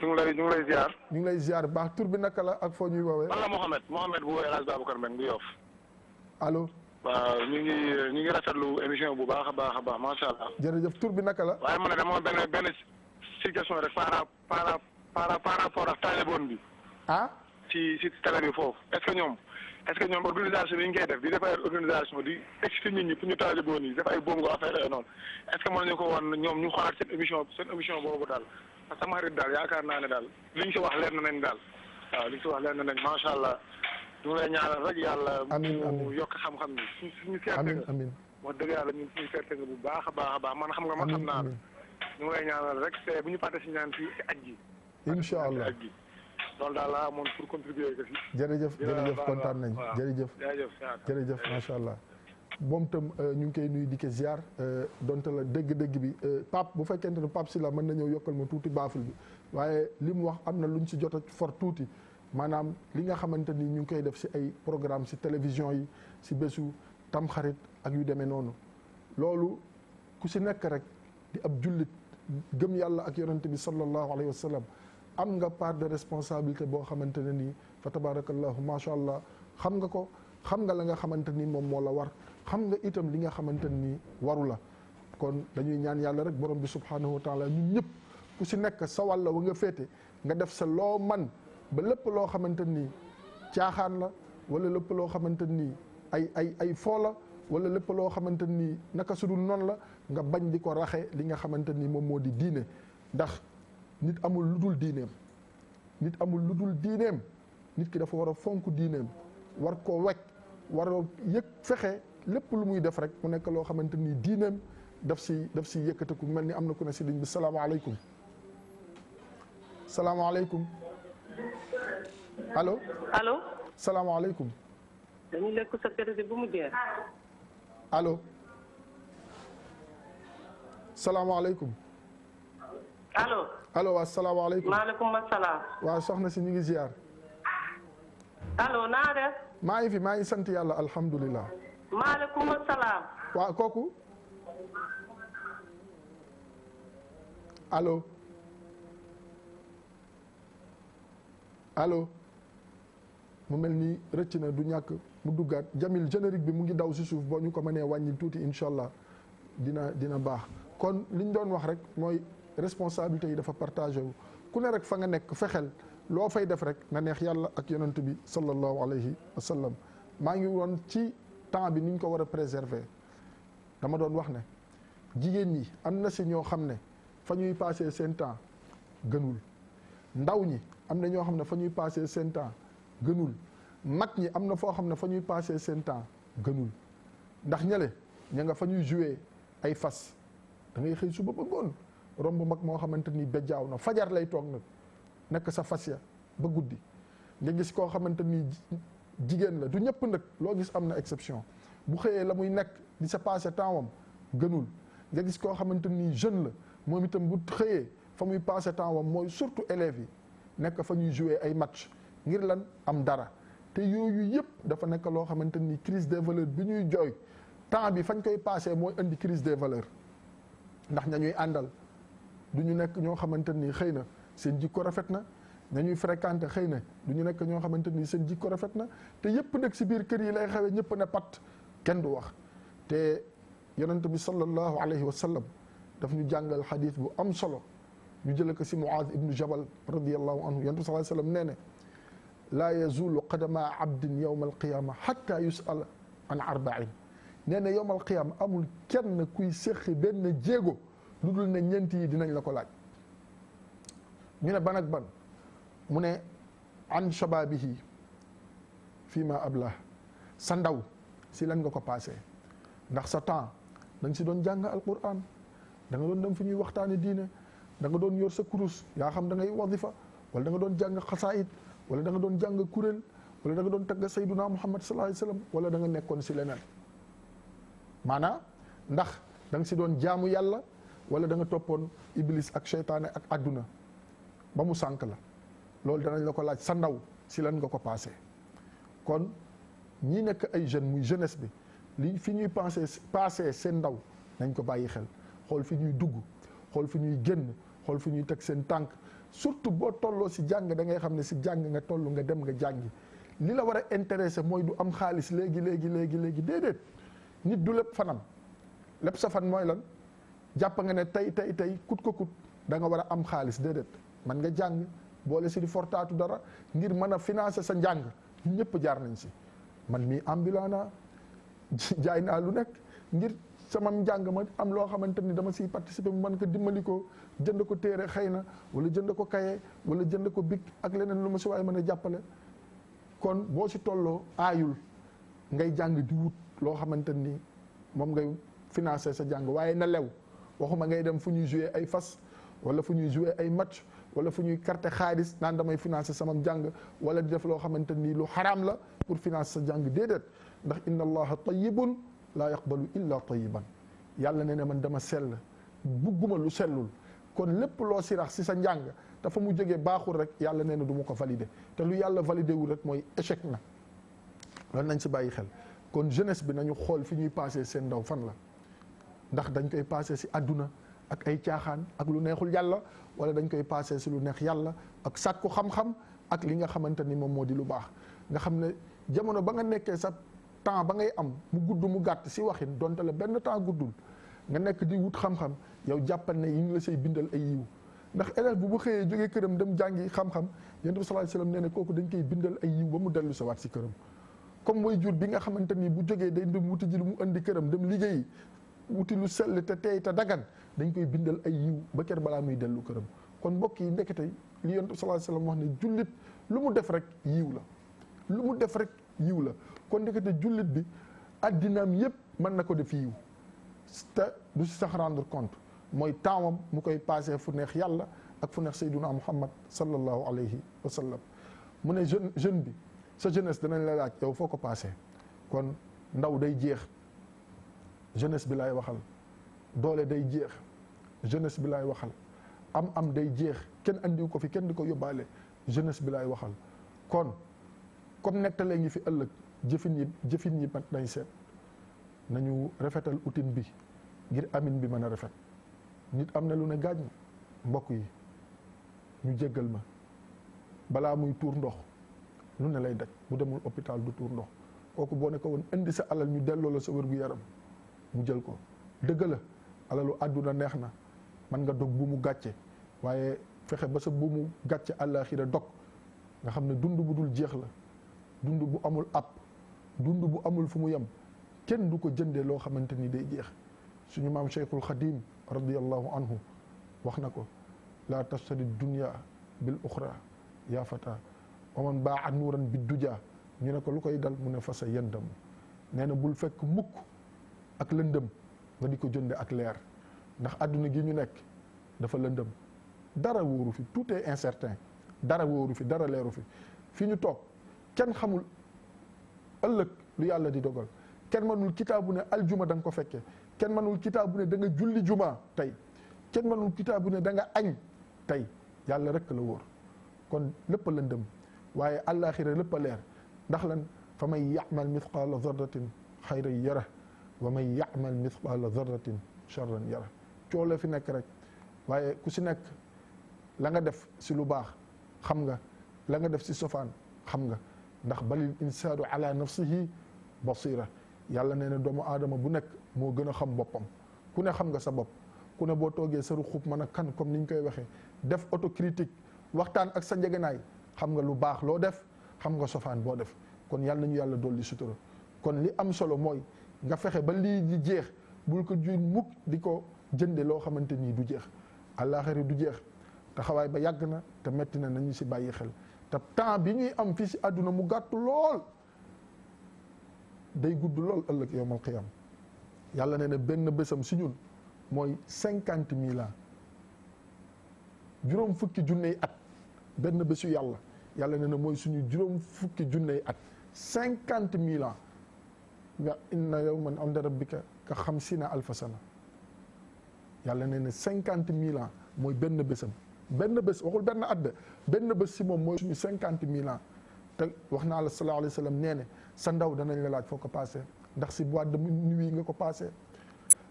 ñu ngi lay ziar. ñu ngi lay ziar baax tur bi naka la ak foo ñuy woowee. man la Mohamed bu El Hadj Babacar Mbengue bu Yoff. allo. waaw ñu ngi rafetlu émission bu baax a baax macha allah. jërëjëf tur bi naka la. waaye man dama benn situation rek par rapport ak taliboon bi. ah. ci télé bi foofu est-ce que ñoom organisation yi ñu koy def di def ay organisation di expliquer nit ñi pour ñu taliboon yi def ay bongo affaire yooyu noonu est-ce que mën nañu ko wan ñoom ñu xoolaat seen émission boobu daal parce que sama xarit daal yaakaar naa ne daal li ñu si wax leer na nañ daal waaw li ñu si wax leer na nañ macha allah ñu ngi lay ñaanal rek yàlla. mu yokk xam-xam ni suñu fierté nga wax dëgg yàlla ñun suñu fierté nga bu baax a baax man xam nga man xam naa ñu ngi lay ñaanal rek te bu ñu fàtte si ñaan si aj ji. incha allah aj ji loolu daal laa amoon pour contribuer ko si. jërëjëf kontaan nañ jërëjëf macha allah. moom tam ñu ngi koy nuyu di ko ziar donte la dégg-dégg bi Pape bu fekkente ne Pape Sylla mën na ñëw yokkal ma tuuti baaful bi waaye li mu wax am na luñ si jot a for tuuti maanaam li nga xamante ni ñu ngi koy def si ay programme si télévision yi si bésu tamxarit ak yu demee noonu loolu ku si nekk rek di ab jullit gëm yàlla ak yonente bi sallallahu alayhi wa sallam am nga part de responsabilité boo xamante ne nii fa tabarakallahu macha allah xam nga ko xam nga la nga xamante ni moom moo la war xam nga itam li nga xamante ni waru la kon dañuy ñaan yàlla rek borom bi subhanahu wa taala ñun ñëpp ku si nekk sa wàlla wa nga féete nga def sa loo man ba lépp loo xamante ni caaxaan la wala lépp loo xamante ni ay foo la wala lépp loo xamante ni naka sudul noonu la nga bañ di ko raxe li nga xamante ni moom moo di diine ndax nit amul lu dul diineem nit ki dafa war a fonk diineem war koo wekk war a yëg fexe lépp lu muy def rek mu nekk loo xamante ni diineem daf si yëkkateku mel ni am na ku ne si ligne bi salaamaaleykum allo. allo. salaamaaleykum. dañuy lekk sa crédit bu mu jeex. allo. salaamaaleykum. allo. allo waaw salaamaaleykum. maaleykum salaam. waaw soxna si ñu ngi ziar. allo naa def. maa ngi sant yàlla alhamdulilah. maaleykum salaam. waaw kooku. allo. allo. mu mel ni rëcc na du ñàkk mu duggaat Jamil générique bi mu ngi daw si suuf boo ñu ko mënee wàññi tuuti incha allah dina baax kon li ñu doon wax rek mooy responsabilité yi dafa partagé wu ku ne rek fa nga nekk fexeel loo fay def rek na neex yàlla ak yonent bi sallallahu alayhi wa sallam. maa ngi woon ci temps bi ni ñu ko war a préserver dama doon wax ne jigéen ñi am na si ñoo xam ne fa ñuy passé seen temps gënul ndaw ñi am na ñoo xam ne fa ñuy passé seen temps gënul mag ñi am na foo xam ne fa ñuy passé seen temps gënul ndax ñale ña nga fa ñuy jouer ay fas da ngay xëy suba ba ngoon romb mag moo xamante ni bejjaaw na fajar lay toog nag nekk sa fas ya ba guddi nga gis koo xamante ni jigéen la du ñëpp nag loo gis am na exception bu xëyee la muy nekk di sa passé temps wam gënul nga gis koo xamante ni jeune la moom itam bu xëyee fa muy passé temps wam mooy surtout élèves yi nekk fa ñuy jouer ay match ngir lan am dara te yooyu yëpp dafa nekk loo xamante ni crise des valeurs bi ñuy jooy temps bi fañ koy passé mooy indi crise des valeurs ndax ñañuy àndal du ñu nekk ñoo xamante ni xëy na seen jikko rafet na ñañuy fréquenté xëy na du ñu nekk ñoo xamante ni seen jikko rafet na te yëpp nag si biir kër yi lay xewee ñëpp ne pat kenn du wax te yonent bi sallallahu alayhi wa sallam daf ñu jàngal xadis bu am solo ñu jële ko si Muaz ibnu Jabal radiallahu anhu yonent bi sallallahu alayhi wa sallam nee ne laa yazulu qadama abdin yowma alqiyama xatta yusal an arbain nee na yowma alqiyama amul kenn kuy séqi benn jéego lu dul ne ñeent yi dinañ la ko laaj ñu ne ban ak ban mu ne an shababihi fii ma ablah, sa ndaw si lan nga ko passé. ndax sa temps da nga si doon jàng alquran, da nga doon dem fi ñuy waxtaane diine, da nga doon yor sa kurus, yaa xam da ngay wadifa wala da nga doon jàng xasaayid wala da nga doon jàng kuréel wala da nga doon tagg sayduna muhammad sallallahu alayhi wasallam wala da nga nekkoon si leneen. maanaam ndax da nga si doon jaamu yàlla wala da nga toppoon iblis ak seytaane ak àdduna ba mu sànk la. loolu danañ la ko laaj, sa ndaw si lan nga ko passé. kon ñi nekk ay jeunes muy jeunesse bi li fi ñuy passé seen ndaw nañ ko bàyyi xel, xool fi ñuy dugg, xool fi ñuy génn, xool fi ñuy teg seen tànk. surtout boo tolloo si jàng da ngay xam ne si jàng nga toll, nga dem nga jàngi. li la war a intéressé mooy du am xaalis léegi déedéet. nit du lépp fanam. lépp sa fan mooy lan? jàpp nga ne tey kut ko kut da nga war a am xaalis, déedéet. man nga jàng boole si di fortaatu dara ngir mën a financer sa njàng. ñun ñëpp jaar nañ si. man mii ambulant naa jaay naa lu nekk ngir sama njàng ma am loo xamante ni dama siy participer mu mën ko dimbali ko, jënd ko téere xëy na wala jënd ko kaye wala jënd ko bic ak leneen lu ma si waaye mën a jàppale. kon boo si tolloo aayul ngay jàng di wut loo xamante ni moom ngay financer sa jàng, waaye na lew. waxuma ngay dem fu ñuy jouer ay fas wala fu ñuy jouer ay match wala fu ñuy carte xaalis naan damay financer sama jàng wala di def loo xamante ni lu xaraam la pour financer sa jàng, déedéet. ndax inna allaha tayyibun laa yaqbalu illa tayyiban. yàlla nee na man dama sell, bugguma lu sellul. kon lépp loo sirax si sa njàng dafa mu jógee baaxul rek yàlla nee na du ma ko valider. te lu yàlla valider wul rek mooy échec na. loolu nañ si bàyyi xel. kon jeunesse bi nañu xool fi ñuy passé seen ndaw fan la. ndax dañ koy passé si àdduna ak ay caaxaan ak lu neexul yàlla, wala dañ koy passé si lu neex yàlla ak sàkku xam-xam ak li nga xamante ni moom moo di lu baax. nga xam ne jamono ba nga nekkee sa temps ba ngay am mu gudd mu gàtt si waxin donte la benn temps guddul, nga nekk di wut xam-xam yow jàppal ne yi ngi la say bindal ay yiw. ndax élève bu xëyee jógee këram dem jàngi xam-xam, yonent bi sallallahu alayhi wasallam nee na kooku dañ koy bindal ay yiw ba mu dellu sa waat si këram. comme mooy jur bi nga xamante ni bu jógee day dem wuti ji lu mu indi këram dem liggéeyi wuti lu sell te tey te dagan, dañ koy bindal ay yiw ba kër balaa muy dellu këram. kon mbokk yi ndekete li yonent bi sallallahu alayhi wasallam wax ne jullit lu mu def rek yiw la, lu mu def rek yiw la. kon ndekete jullit bi addinaam yépp mën na ko def yiw te du si sax rendre compte. mooy taawam mu koy passé fu neex yàlla ak fu neex sayduna muhammad sallallahu alayhi wa sallam. mu ne jeune bi sa jeunesse danañ la laaj yow foo ko passé. kon ndaw day jeex, jeunesse bi laay waxal. doole day jeex, jeunesse bi laay waxal. am day jeex, kenn andiw ko fi, kenn di ko yóbbaale, jeunesse bi laay waxal. kon comme nettalee ngi fi ëllëg, jëfin yi mat nañ seet. nañu rafetal outil bi ngir amin bi mën a rafet. nit am na lu ne gaañ mbokk yi ñu jéggal ma, balaa muy tuur ndox lu ne lay daj, bu demul hôpital du tuur ndox. kooku boo ne ko woon indi sa alal ñu delloo la sa wér gu yaram mu jël ko. dëgg la alalu àdduna neex na, man nga dog bu mu gàcce, waaye fexe ba sa bu mu gàcce àllaaxira dog, nga xam ne dund bu dul jeex la, dund bu amul app, dund bu amul fu mu yem, kenn du ko jëndee loo xamante ni day jeex. suñu maam Cheikhul Khadim radiyallahu anhu wax na ko, laa tashtari dunya bil uxra yaa fata wa man baa nuuran bi duja. ñu ne ko lu koy dal mu ne fa sa yëndam. nee na bul fekk mukk ak lëndëm nga di ko jënde ak leer, ndax àdduna gi ñu nekk dafa lëndëm, dara wóoru fi, tout est incertain, dara wóoru fi, dara leeru fi. fi ñu toog kenn xamul ëllëg lu yàlla di dogal. kenn mënul kitaabu ne aljuma da nga ko fekkee, kenn mënul kitaabu ne da nga julli juma tey, kenn mënul kitaabu ne da nga añ tey. yàlla rek la wóor. kon lépp a lëndëm, waaye àllaaxira lépp a leer. ndax lan fa man ya'mal mithqaala zarratin xayran yara wa man ya'mal mithqaala zarratin charran yara. coow la fi nekk rek, waaye ku si nekk la nga def si lu baax xam nga, la nga def si sofaan xam nga. ndax balil insaanu ala nafsihi basira. yàlla nee na doomu aadama bu nekk moo gën a xam boppam. ku ne xam nga sa bopp, ku ne boo toogee sa ruxub mën a kan comme ni ñu koy waxee, def autocritique, waxtaan ak sa njegenaay, xam nga lu baax loo def, xam nga sofaan boo def. kon yàlla nañu yàlla dolli sutura. kon li am solo mooy nga fexe ba lii di jeex, bul ko juy mukk di ko jënde loo xamante nii du jeex. àllaaxira du jeex, taxawaay ba yàgg na te metti na, nañu si bàyyi xel. te temps bi ñuy am fii si àdduna mu gàtt lool day gudd lool ëllëg yawmal qiyaama. yàlla nee na benn bésam si ñun mooy 50 000 ans juróom fukki junney at benn bésu yàlla nee na mooy suñu juróom fukki junney at 50 000 ans nga inna yawman inda rabbika ka 50 alfa sana yàlla nee na 50 000 ans mooy benn bésam. benn bés waxul benn at de benn bés si moom mooy suñu 50 000 ans te wax naa la sallallahu alayhi wa sallam nee ne sa ndaw danañ la laaj foo ko passé ndax si boîte de nuit yi nga ko passé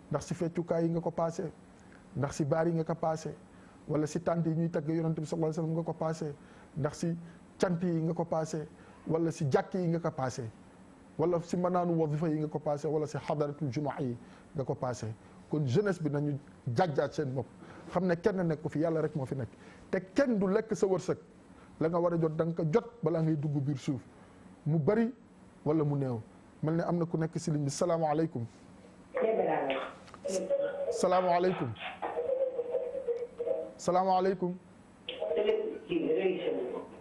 ndax si feccukaay yi nga ko passé ndax si baar yi nga ko passé wala si tànt yi ñuy tagg yonent bi sallallahu alayhi wa sallam nga ko passé ndax si cant yi nga ko passé wala si jàkk yi nga ko passé wala si manaanu wazifa yi nga ko passé wala si xadaratul jumaa yi nga ko passé kon jeunesse bi nañu jàjjaat seen bopp xam ne kenn nekk ko fi yàlla rek moo fi nekk te kenn du lekk sa wërsëg la nga war a jot da nga ko jot balaa ngay dugg biir suuf mu bari wala mu néew. mel ne am na ku nekk si ligne bi salaamaaleykum. salaamaaleykum. salaamaaleykum.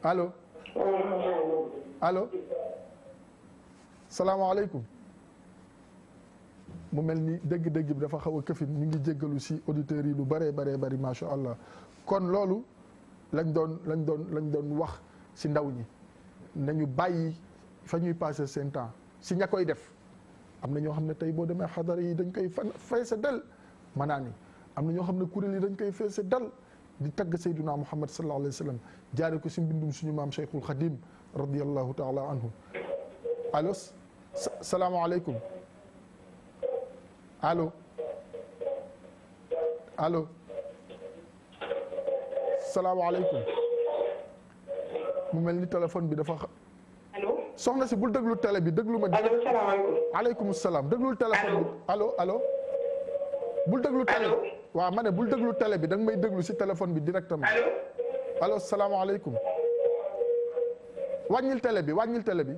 allo. allo. salaamaaleykum. mu mel ni dégg-dégg bi dafa xaw a këfin ñu ngi jéggalu si auditeurs yi lu bëree bari macha allah kon loolu lañ doon wax si ndaw ñi nañu bàyyi fa ñuy passer seen temps si ña koy def. am na ñoo xam ne tey boo demee xadara yi dañ koy feese dal manaan yi am na ñoo xam ne kuréel yi dañ koy feese dal di tagg sayduna muhammad sallallahu alayhi wa sallam jaare ko si mbindum suñu maam cheikhul xadim radiallahu taala anhu. allo salaamaaleykum. allo allo salaamaaleykum. mu mel ni téléphone bi dafa. allo soxna si bul déglu télé bi déglu ma. allo salaamaaleykum. aleykum salaam déglul téléphone bi. allo allo. bul déglu télé bi waaw ma ne bul déglu télé bi da nga may déglu si téléphone bi directement. allo allo salaamaaleykum. wàññil télé bi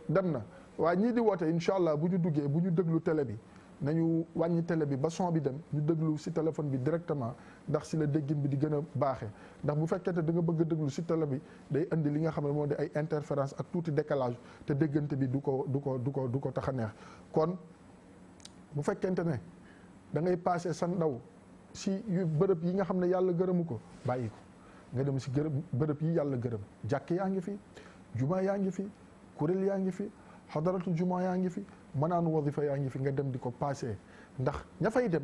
dem na. waaye ñii di woote incha allah bu ñu duggee bu ñu déglu télé bi nañu wàññi télé bi ba son bi dem ñu déglu si téléphone bi directement ndax si la déggin bi di gën a baaxee ndax bu fekkente da nga bëgg a déglu si télé bi day indi li nga xam ne moo di ay interférence ak tuuti décalage te déggante bi du ko tax a neex. kon bu fekkente ne da ngay passé sa ndaw si bërëb yi nga xam ne yàlla gërëmu ko bàyyi ko nga dem si bërëb yi yàlla gërëm jàkk yaa ngi fi juma yaa ngi fi kuréel yaa ngi fi xadaratu juma yaa ngi fi manaanu wadifa yaa ngi fi nga dem di ko passé ndax ña fay dem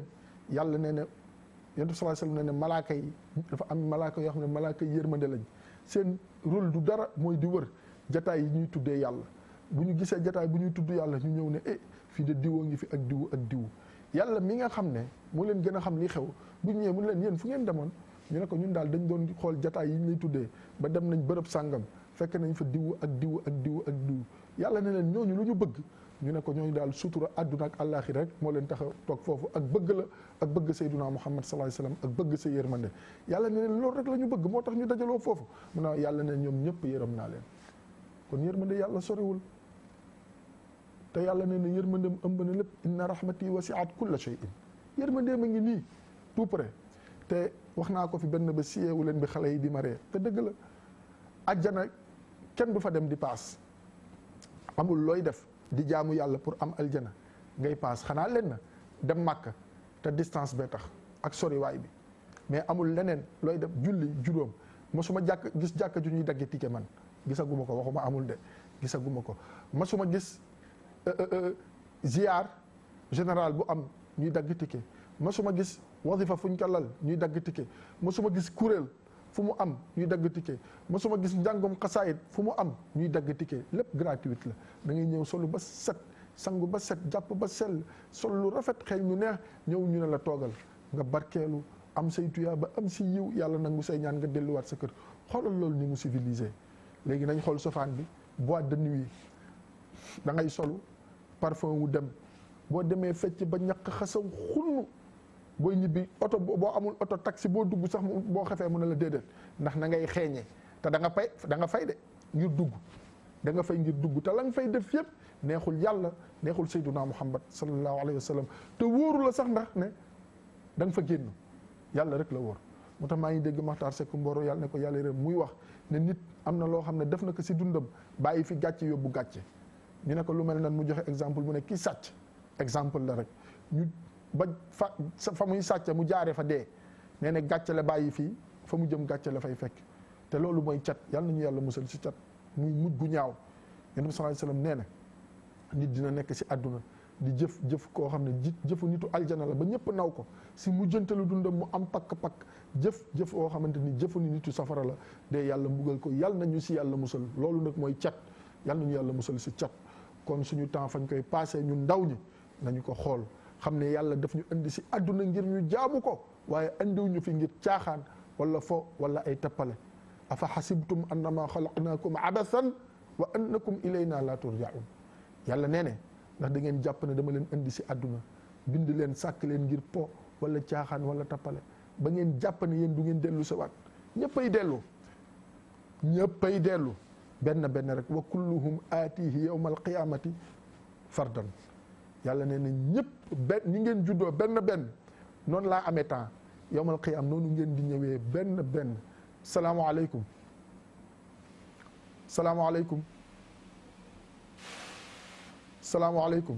yàlla nee na yonent bi sallallahu alayhi wasallam nee na malaaka yi dafa am malaaka yoo xam ne malaaka yi yërmande lañ seen rôle du dara mooy di wër jataay yi ñuy tuddee yàlla bu ñu gisee jataay bu ñuy tudd yàlla ñu ñëw ne fii de diwoo ngi fi ak diwu ak diwu yàlla mi nga xam ne moo leen gën a xam li xew bu ñëwee mu leen yéen fu ngeen demoon ñu ne ko ñun daal dañ doon xool jataay yi ñu lay tuddee ba dem nañ bërëb sàngam fekk nañ fa diwu ak diwu ak diwu ak diwu yàlla ne leen ñooñu lu ñu bëgg ñu ne ko ñooñu daal sutura àdduna ak àllaaxira rek moo leen tax a toog foofu ak bëgg la ak bëgg sayduna muhammad sallallahu alayhi wasallam ak bëgg sa yërmande yàlla ne leen loolu rek la ñu bëgg moo tax ñu dajaloo foofu mu ne yàlla ne ñoom ñëpp yërëm naa leen kon yërmande yàlla soriwul te yàlla ne na yërmandeem ëmb na lépp inna rahmati wasi'at kulla shay'in yërmandeem a ngi nii tout près te wax naa ko fi benn ba siyeewu leen bi xale yi di ma ree te dëgg la ajjana kenn du fa dem di paas amul looy def di jaamu yàlla pour am aljana ngay paas xanaa leen na dem màkka te distance bee tax ak soriwaay bi mais amul leneen looy def julli juróom mosuma gis jàkka ju ñuy dagge ticket man gisaguma ko waxuma amul de gisaguma ko mosuma gis ziar général bu am ñuy dagg ticket mosuma gis wasifa fu ñu ko lal ñuy dagg ticket mosuma gis kuréel fu mu am ñuy dagg ticket mosuma gis njàngum xasaayit fu mu am ñuy dagg ticket lépp gratuite la da ngay ñëw solu ba set sangu ba set jàpp ba sell sol lu rafet xel ñu neex ñëw ñu ne la toogal nga barkeelu am say tuyaa ba am si yiw yàlla nangu say ñaan nga delluwaat sa kër xoolal loolu ni mu civilisé léegi nañ xool sofaan bi boîte de nuit da ngay solu parfum wu dem boo demee fecc ba ñaq xasaw xunnu booy ñibbi oto boo amul oto taxi boo dugg sax boo xefee mu ne la déedéet ndax na ngay xeeñee te da nga fay de ngir dugg da nga fay ngir dugg te la nga fay def yëpp neexul yàlla neexul sayduna muhammad sallallahu alayhi wa sallam te wóoru la sax ndax ne da nga fa génn yàlla rek la wóor moo tax maa ngi dégg Maxtaar Sekk Mboro yàlla ne ko yàlla réew muy wax ne nit am na loo xam ne def na ko si dundam bàyyi fi gàcce yóbbu gàcce. ñu ne ko lu mel nan mu joxe exemple mu ne kii sàcc exemple la rek ñu ba fa muy sàcc mu jaaree fa dee nee na gàcce la bàyyi fii fa mu jëm gàcce la fay fekk te loolu mooy cat yàlla nañu yàlla musal si cat muy mujj gu ñaaw. Yonent bi sallallahu alayhi wasallam nee na nit dina nekk si àdduna di jëf koo xam ne jëfu nitu aljana la ba ñëpp naw ko si mujjantalu dundam mu am pakk-pakk jëf oo xamante ni jëfu ni nitu safara la de yàlla mbugal ko yàlla nañu si yàlla musal loolu nag mooy cat yàlla nañu yàlla musal si cat. kon suñu temps fañ koy passé ñu ndaw ñi nañu ko xool xam ne yàlla daf ñu indi si àdduna ngir ñu jaamu ko waaye andiw ñu fi ngir caaxaan wala fo wala ay tappale afa xasibtum annama xalaqnaakum abathan wa annakum ilayna la turjaun yàlla nee ne ndax da ngeen jàpp ne dama leen indi si àdduna bind leen sàkk leen ngir po wala caaxaan wala tappale ba ngeen jàpp ne yéen du ngeen dellu sa waat ñëppay dellu benn rek wa kulluhum aatihi yawma alqiyamati fardan yàlla nee na ñëpp ñi ngeen juddoo benn noonu laa amee temps yawmal qiyam noonu ngeen di ñëwee benn salaamaaleykum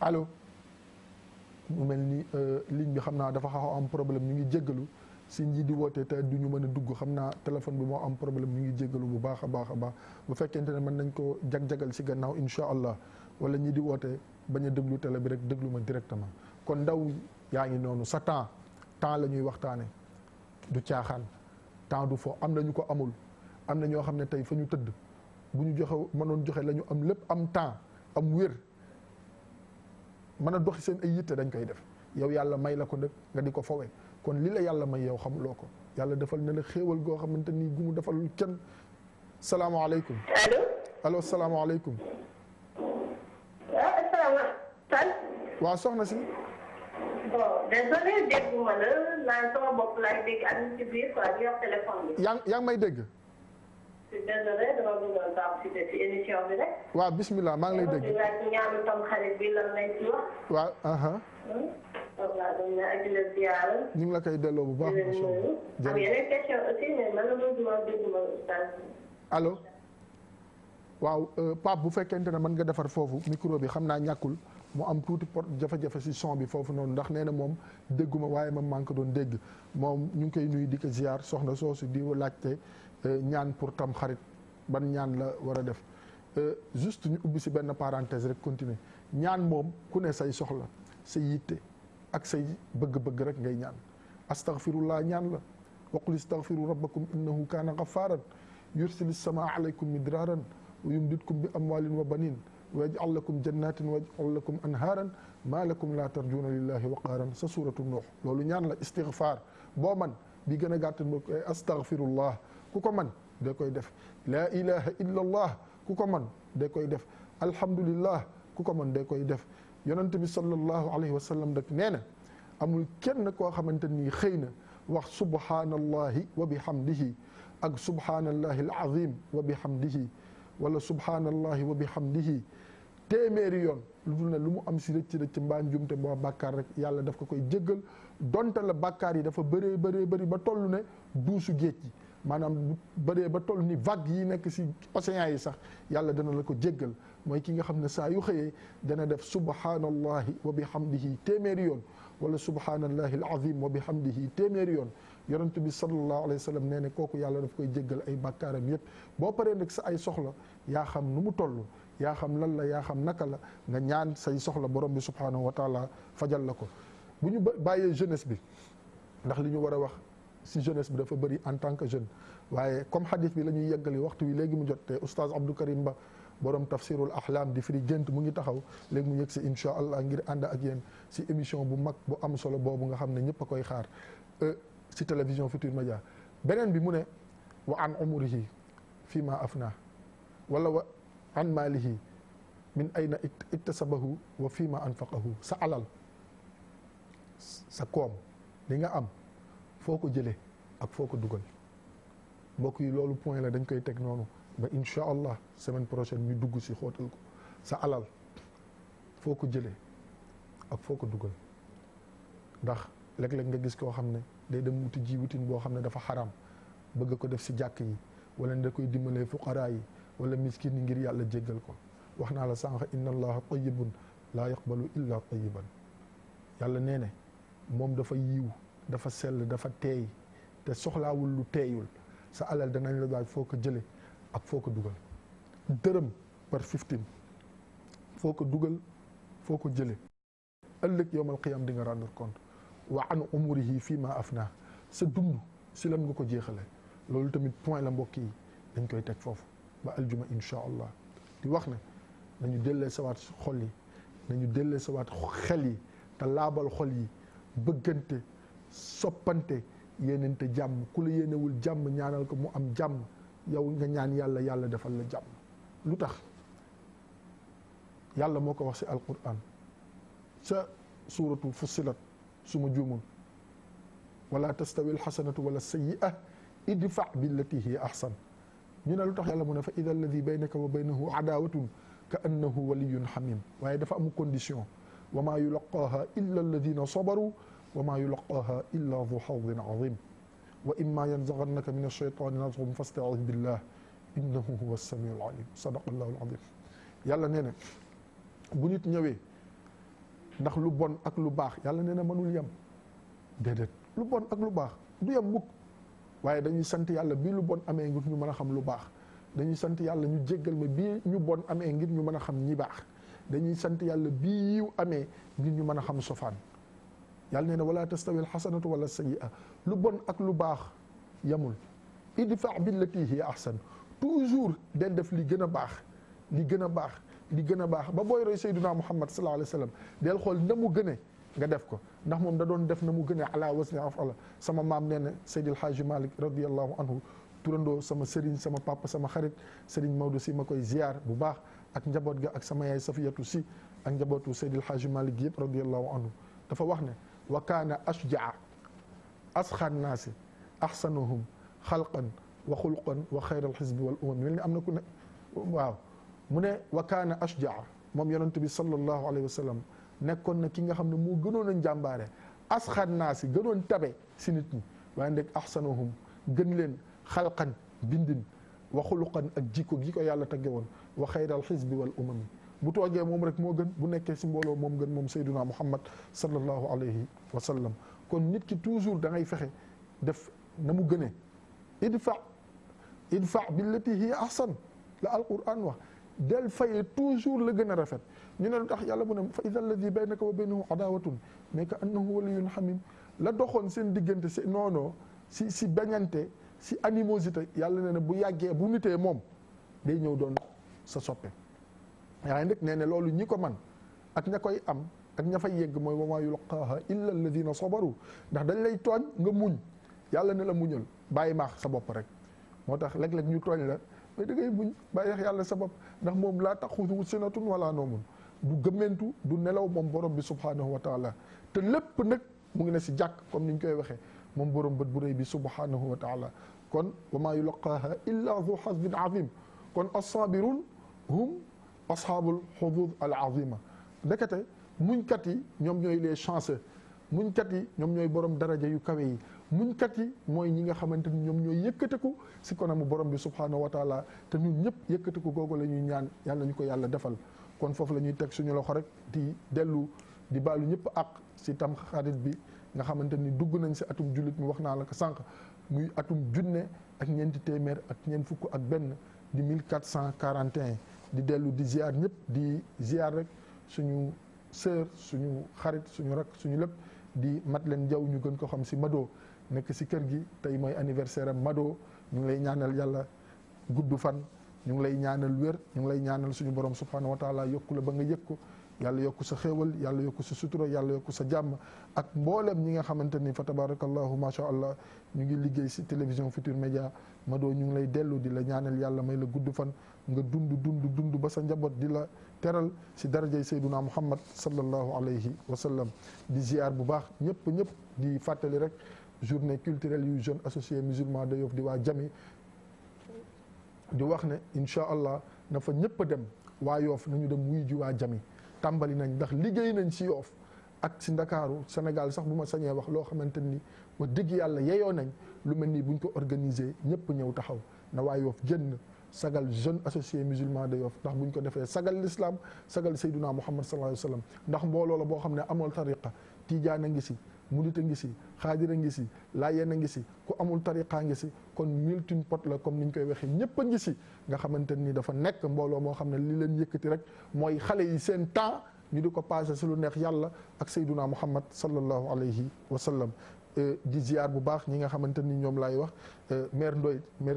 allo mu mel ni ligne bi xam naa dafa xaw am problème ñu ngi jéggalu si ñi di woote te du ñu mën a dugg xam naa téléphone bi moo am problème ñu ngi jéggalu bu baax a baax bu fekkente ne mën nañ ko jag-jagal si gannaaw incha allah wala ñi di woote bañ a déglu télé bi rek déglu ma directement kon ndaw yaa ngi noonu sa temps la ñuy waxtaane du caaxaan temps du fo am na ñu ko amul am na ñoo xam ne tey fa ñu tëdd bu ñu joxe mënoon joxe la ñu am lépp am temps am wér mën a doxi seen ay yitte dañ koy def yow yàlla may la ko nag nga di ko fowe kon li la yàlla may yow xamuloo ko yàlla defal na la xéewal goo xamante ni gu mu defalul kenn. salaamaaleykum. allo salaamaaleykum. waaw soxna si. bon désolé dégguma la naan sama bopp laay dégg ak ci biir quoi di yor téléphone bi. yaa ngi may dégg. désolé dama bëggoon participer ci émission bi rek. waaw bismillah maa ngi lay dégg. ñaanu tam xarit bi lan lay ci wax. waaw. waaw dañ la ak la ziyaara. ñu ngi la koy delloo bu baax. macha allah am yeneen question aussi mais man la bëgguma dégguma ustaas. allo. waaw Pape bu fekkente ne mën nga defar foofu micro bi xam naa ñàkkul mu am tuuti jafe-jafe si son bi foofu noonu ndax nee na moom dégguma waaye man maa ngi ko doon dégg moom ñu ngi koy nuyu di ko ziar soxna soosu di laajte ñaan pour tam xarit ban ñaan la war a def juste ñu ubbi si benn parenthèse rek continuer ñaan moom ku ne say soxla say yitte ak say bëgg-bëgg rek ngay ñaan astaghfirullah ñaan la waqul istaghfiru rabbakum innahu kaana ghaffaaran yursilis samaa alaykum midraaran wa yumdidkum bi amwaalin wa baniin wa yaj'al lakum jannatin wa yaj'al lakum anhaaran maa lakum laa tarjuuna lillahi waqaaran sa suuratu nuux loolu ñaan la istighfar boo man bi gën a gàtt moo koy astaghfirullah ku ko man da koy def laa ilaha illa allah ku ko man da koy def alhamdulillah ku ko man da koy def yonent bi sallallahu alayhi wa sallam dak nee na amul kenn koo xamante ni xëy na wax subhaanallahi wa bihamdihi ak subhaanallahi alazim wa bihamdihi wala subhaanallahi wa bihamdihi téeméeri yoon lu dul ne lu mu am si rëcc mbaa njumte mbaa bàkkaar rek yàlla daf ko koy jéggal donte la bàkkaar yi dafa bëri ba toll ne duusu géej gi maanaam bëree ba toll ni vague yi nekk si océan yi sax yàlla dana la ko jéggal mooy ki nga xam ne saa yu xëyee dana def subhaanallahi wa bihamdihi téeméeri yoon wala subhaanallahi alazim wa bihamdihi téeméeri yoon yonent bi sallallahu alayhi wa sallam nee ne kooku yàlla daf koy jéggal ay bàkkaaram yépp boo paree nag sa ay soxla yaa xam nu mu toll yaa xam lan la yaa xam naka la nga ñaan say soxla borom bi subhanahu wa taala fajal la ko bu ñu bàyyee jeunesse bi ndax li ñu war a wax si jeunesse bi dafa bëri en tant que jeune waaye comme hadith bi la ñuy yeggali waxtu wi léegi mu jot te oustaz Abdou Karim Ba borom tafsirul ahlam di firi gént mu ngi taxaw léegi mu yegg si incha allah ngir ànd ak yéen si émission bu mag bu am solo boobu nga xam ne ñëpp a koy xaar si télévision Futurs Médias beneen bi mu ne wa an umrihi fii ma afna wala wa an maalihi min ayna iktasabahu wa fii ma anfaqahu sa alal sa koom li nga am foo ko jëlee ak foo ko dugal mbokk yi loolu point la dañ koy teg noonu ba incha allah semaine prochaine ñu dugg si xóotal ko sa alal foo ko jëlee ak foo ko dugal ndax léeg-léeg nga gis koo xam ne day dem wuti ji wutin boo xam ne dafa xaram bëgg ko def si jàkk yi wala da koy dimbalee fuqaraa yi wala miskin yi ngir yàlla jéggal ko. wax naa la sànq inna allaha tayyibun laa yaqbalu illa tayyiban. yàlla nee ne moom dafa yiw dafa sell dafa teey te soxlaawul lu teeyul. sa alal danañ la daaj foo ko jële ak foo ko dugal dërëm par 15 foo ko dugal foo ko jële ëllëg yowmal qiyam di nga rendre compte. wa an umurihi fii ma afna sa dund si lan nga ko jeexale loolu tamit point la mbokk yi dañ koy teg foofu ba aljuma insha allah di wax ne nañu dellee sawaat xol yi nañu dellee sawaat xel yi te laabal xol yi bëggante soppante yéenante jàmm ku la yéenewul jàmm ñaanal ko mu am jàmm yow nga ñaan yàlla yàlla defal la jàmm. lu tax yàlla moo ko wax ci alquran sa suuratu fussilat su ma juumul wala tastawi alxasanatu wala sayyi'a idfa billati hiya ahsan. ñu ne lu tax yàlla mu ne fa ida alladi baynaka wa baynahu adawatun ka annahu waliyun xamim. waaye dafa am condition wa maa yulaqaaha illa alladina sabaru wa maa yulaqaaha illa du xawdin azim wa imma yanzaghannaka min alcheytani nazghun fasta'iz billah innahu huwa samiu alalim. sadaqa allahu alazim. yàlla nee na bu nit ñëwee ndax lu bon ak lu baax yàlla nee na mënul yem déedéet lu bon ak lu baax du yem mukk. waaye dañuy sant yàlla bii lu bon amee ngir ñu mën a xam lu baax dañuy sant yàlla ñu jéggal ma bii ñu bon amee ngir ñu mën a xam ñi baax dañuy sant yàlla bii yiw amee ngir ñu mën a xam sofaan. yàlla nee na wala tastawi alxasanatu wala sayyi'a lu bon ak lu baax yemul. idfa billati hiya ahsan toujours den def li gën a baax li gën a baax li gën a baax ba booy roy sayduna muhammad sallallahu alayhi wa sallam del xool na mu gënee nga def ko ndax moom da doon def na mu gënee ala wasni afala. sama maam nee na Seydil Haaji Malick radiallahu anhu turandoo sama sëriñ sama papa sama xarit sëriñ Maodo si ma koy ziar bu baax ak njaboot ga ak sama yaay Safiyatu si ak njabootu Seydil Haaji Malick yëpp radiallahu anhu dafa wax ne wa kaana ashjaa asxan naasi ahsanuhum xalqan wa xulqan wa xayral xisbi wal umam mel ni am na ku ne waaw mu ne wa kaana ashjaa moom yonent bi sallallahu alayhi wa sallam nekkoon na ki nga xam ne moo gënoon a njàmbaare asxan naa si gënoon tabe si nit ñi waaye ndeg ahsanahum gën leen xalqan bindin wa xuluqan ak jikko gi ko yàlla tagge woon wa xayral xisbi wal umami bu toogee moom rek moo gën bu nekkee si mbooloo moom gën moom sayduna muhammad sallallahu alayhi wa sallam. kon nit ki toujours da ngay fexe def na mu gënee idfa billati hiya ahsan la alquran wax del faye toujours la gën a rafet. ñu ne lu tax yàlla mu ne fa ida alladi baynaka wa baynahu adawatun mais que annahu waliyun hamim la doxoon seen diggante si noonoo si bañante si animosité yàlla nee na bu yàggee bu nitee moom day ñëw doon sa soppe. waaye nag nee na loolu ñi ko man ak ña koy am ak ña fay yegg mooy wa maa yulqaaha illa alladina sabaru ndax dañ lay tooñ nga muñ yàlla ne la muñal bàyyi maax sa bopp rek. moo tax léeg-léeg ñu tooñ la mais da ngay muñ bàyyi yàlla sa bopp ndax moom laa taxuduhu sinatun wala noomun du gëmmentu du nelaw moom borom bi subhanahu wa taala te lépp nag mu ngi ne si jàkk comme ni ñu koy waxee moom borom bët bu rëy bi subhanahu wa taala. kon wa maa yulaqaaha illa du xasbin azim kon as-sabirun hum ashabul xudud al azima. ndekete muñkat yi ñoom ñooy les chanceux muñkat yi ñoom ñooy borom daraja yu kawe yi muñkat yi mooy ñi nga xamante ni ñoom ñooy yëkkateku si kanamu borom bi subhanahu wa taala te ñun ñëpp yëkkateku googu la ñuy ñaan yàlla ñu ko yàlla defal. kon foofu la ñuy teg suñu loxo rek di dellu di baalu ñëpp ak si tam xarit bi nga xamante ni dugg nañ si atum jullit mi wax naa la ko sànq muy atum junne ak ñeenti téeméer ak ñeent fukk ak benn di 1441 di dellu di ziar ñëpp di ziar rek suñu sœur suñu xarit suñu rak suñu lépp di Madeleine Diaw ñu gën ko xam si Mado nekk si kër gi tey mooy anniversaire am Mado ñu ngi lay ñaanal yàlla gudd fan ñu ngi lay ñaanal wér ñu ngi lay ñaanal suñu borom subhanahu wa taala yokku la ba nga yëg ko yàlla yokku sa xéewal yàlla yokku sa sutura yàlla yokku sa jàmm ak mboolem ñi nga xamante ni fa tabarakallahu macha allah ñu ngi liggéey si télévision Futurs Médias Mado ñu ngi lay dellu di la ñaanal yàlla may la gudd fan nga dund ba sa njaboot di la teral si darajay sayduna muhammad sallallahu alayhi wa sallam. di ziar bu baax ñëpp di fàttali rek journée culturelle yu jeunes associés musulmans de Yoff di waa Jami di wax ne incha allah na fa ñëpp a dem waa Yoff nañu dem wuy ji waa Jami tàmbali nañ ndax liggéey nañ si Yoff ak si Ndakaaru Sénégal sax bu ma sañee wax loo xamante ni wax dëgg yàlla yeyoo nañ lu mel nii buñ ko organiser ñëpp ñëw taxaw na waa Yoff génn sagal jeune associé musulman de Yoff ndax buñ ko defee sagal l'islam sagal Seydina Muhammad sallallahu alayhi wa sallam ndax mbooloo la boo xam ne amul tariqa tiijaan a ngi si murit a ngi si xaadir a ngi si laayeen a ngi si ku amul tariqa ngi si kon multine pot la comme ni ñu koy waxee ñëpp a ngi si nga xamante ni dafa nekk mbooloo moo xam ne li leen yëkkati rek mooy xale yi seen temps ñu di ko passé si lu neex yàlla ak Seydina Muhammad sallallahu alayhi wa sallam di ziar bu baax ñi nga xamante ni ñoom laay wax maire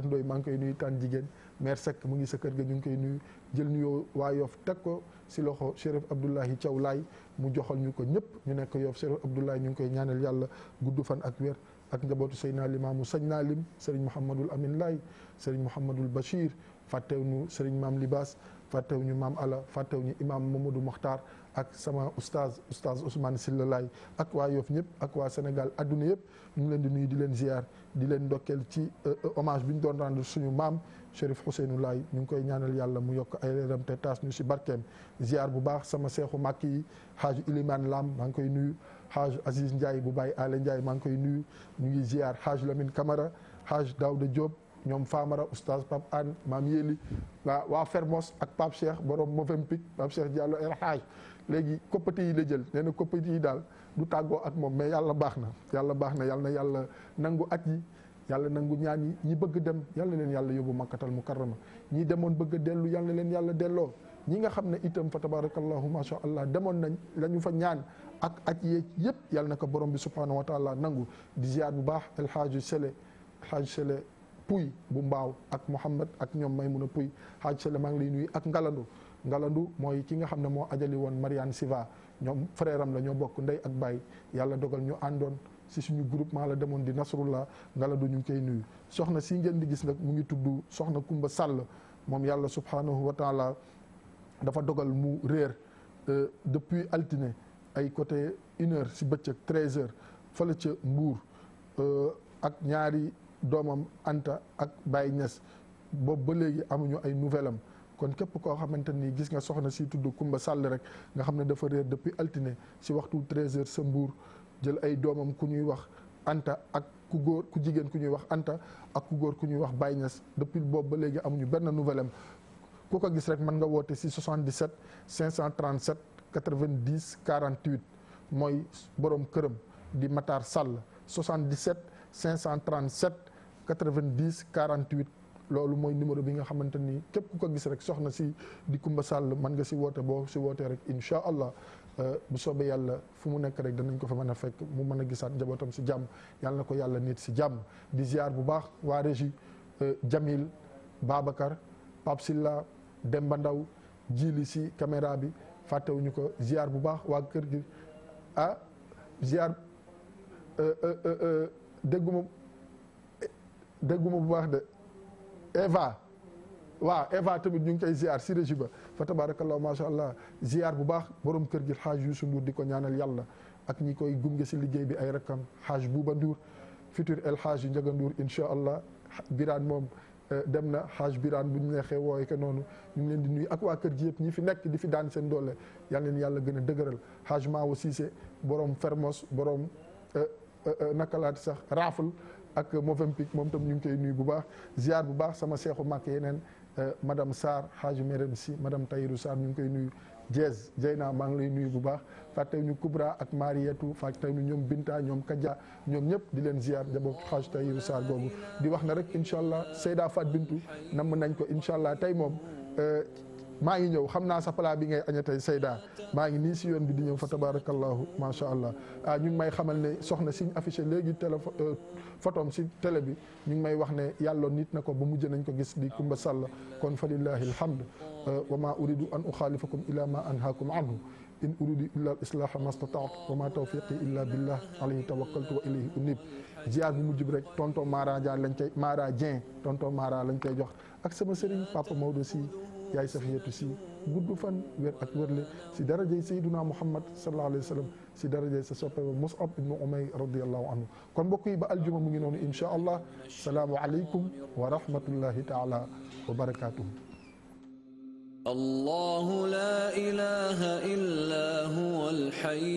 Ndoye maa ngi koy nuyu tànn jigéen maire Seck mu ngi sa kër ga ñu ngi koy nuyu jël nuyoo waa Yoff teg ko si loxo Chérif Abdoulahi Thiaw Laay mu joxal ñu ko ñëpp ñu nekk Yoff Chérif Abdoulahi ñu ngi koy ñaanal yàlla gudd fan ak wér ak njabootu Seydina Limaamu sañ naa lim Serigne Mouhamadul Amin Laay Serigne Mouhamadul Bachir fàttew ñu Serigne Maam Libaas fàttew ñu Maam Ala fàttew ñu Imam Mamadou Mokhtar ak sama oustaz Ousmane Silla Laay ak waa Yoff ñëpp ak waa Sénégal adduna yëpp ñu ngi leen di nuyu di leen ziar di leen ndokkeel ci hommage bi ñu doon rendre suñu maam Chérif Ousseynou Laay ñu ngi koy ñaanal yàlla mu yokk ay leeram te taas ñu si barkeem ziar bu baax sama seexu màkk yi Haaj Iliman Lam maa ngi koy nuyu Haaj Aziz Ndiaye bu Baye Ale Ndiaye maa ngi koy nuyu ñu ngi ziar Haaj Lamine Camara Haaj Daouda Diop ñoom Famara oustaz Pape Anne maam Yéli waa Fermos ak Pape Cheikh borom Movenpic Pape Cheikh Diallo El Haaj léegi koppati yi la jël nee na koppati yi daal du tàggoo ak moom mais yàlla baax na yàlla na yàlla nangu at yi yàlla nangu ñaan yi ñi bëgg dem yàlla leen yàlla yóbbu makkatal mukarrama ñi demoon bëgg a dellu yàlla leen yàlla delloo ñi nga xam ne itam fa tabarakallahu ma sha allah demoon nañ la ñu fa ñaan ak at yeeg yëpp yàlla na ko borom bi subhanahu wa taala nangu di ziar bu baax El Hadj Sele Puy bu mbaaw ak Mouhamed ak ñoom Maymuna Puy Hadj Sele maa ngi lay nuyu ak Ngalandu mooy ki nga xam ne moo ajali woon Mariane Siva ñoom frère am la ñoo bokk ndey ak baay yàlla dogal ñu àndoon si suñu groupement la demoon di Nasrullah Ngalandu ñu ngi koy nuyu soxna si ngeen di gis nag mu ngi tudd soxna Kumba Sall moom yàlla subhanahu wa taala dafa dogal mu réer depuis altine ay côté 1h si bëccëg 13h fële ca Mbuur ak ñaari doomam Anta ak Baye Niass boobu ba léegi amuñu ay nouvelle am kon képp koo xamante ni gis nga soxna si tudd Kumba Sall rek nga xam ne dafa réer depuis altine si waxtu 13h sa Mbuur jël ay doomam ku ñuy wax Anta ak ku jigéen ku ñuy wax Anta ak ku góor ku ñuy wax Baye Niass depuis boobu ba léegi amuñu benn nouvelle am ku ko gis rek mën nga woote si 77 537 90 48 mooy borom këram di Matar Sall 77 537 90 48 loolu mooy numéro bi nga xamante ni képp ku ko gis rek soxna si di Kumba Sall mën nga si woote boo si wootee rek incha allah bu soobee yàlla fu mu nekk rek danañ ko fa mën a fekk mu mën a gisaat njabootam si jàmm yàlla na ko yàlla nit si jàmm di ziar bu baax waa régie Jamil Babacar Pape Silla Demba Ndaw jili si caméra bi fàttewuñu ko ziar bu baax waa kër gi ziar dégguma bu baax de Eva tamit ñu ngi koy ziar si régie ba fa tabarakallah macha allah ziar bu baax borom kër gi xaaj Youssou Ndour di ko ñaanal yàlla ak ñi koy gunge si liggéey bi ay rakkam xaaj Bouba Ndour futur El Hadj Ndiaga Ndour incha allah Birane moom dem na xaaj Birane bu ñu neexee wooye ko noonu ñu ngi leen di nuyu ak waa kër gi yëpp ñi fi nekk di fi daan seen doole yal leen yàlla gën a dëgëral xaaj Maawo Cissé borom Fermos borom naka laati sax Rafle ak Movenpic moom tam ñu ngi koy nuyu bu baax ziar bu baax sama seexu màkk yeneen madame Sarr xaaj Merem Si madame Tayirou Sarr ñu ngi koy nuyu Diez Jeyna maa ngi lay nuyu bu baax fàttew ñu Kubra ak Marietou fàttew ñu ñoom Binta ñoom Kadja ñoom ñëpp di leen ziar njaboot xaaj Tayirou Sarr boobu di wax na rek incha allah Seyda Fat Bintou namm nañ ko incha allah tey moom maa ngi ñëw xam naa sa plat bi ngay aña tey Seyda maa ngi nii si yoon bi di ñëw fa tabarakallahu macha allah ñu ngi may xamal ne soxna siñ affiché léegi photom si télé bi ñu ngi may wax ne yàlla nit na ko ba mujj nañ ko gis di Kumba Sall kon fa lillahi alhamd wa ma uridu an uxaalifakum ila ma anhaakum anhu in uridu illa al islaha ma stataat wa ma tawfiqi illa billah alayhi tawakkaltu wa ilayhi unib ziar bu mujj bi rek tonton Mara Dieng lañ koy jox ak sama sëriñ Papa Maodo si yaay Safiyatu si gudd fan wér ak wérle si darajay Seydina Muhammad sallallahu alayhi wa sallam si darajay sa soppe ba Mus'ab ibnu Umayr radiyallahu anhu kon mbokk yi ba aljuma mu ngi noonu insha allah salaamu aleykum wa rahmatullahi taala wa barakatuhu الله لا إله إلا هو الحي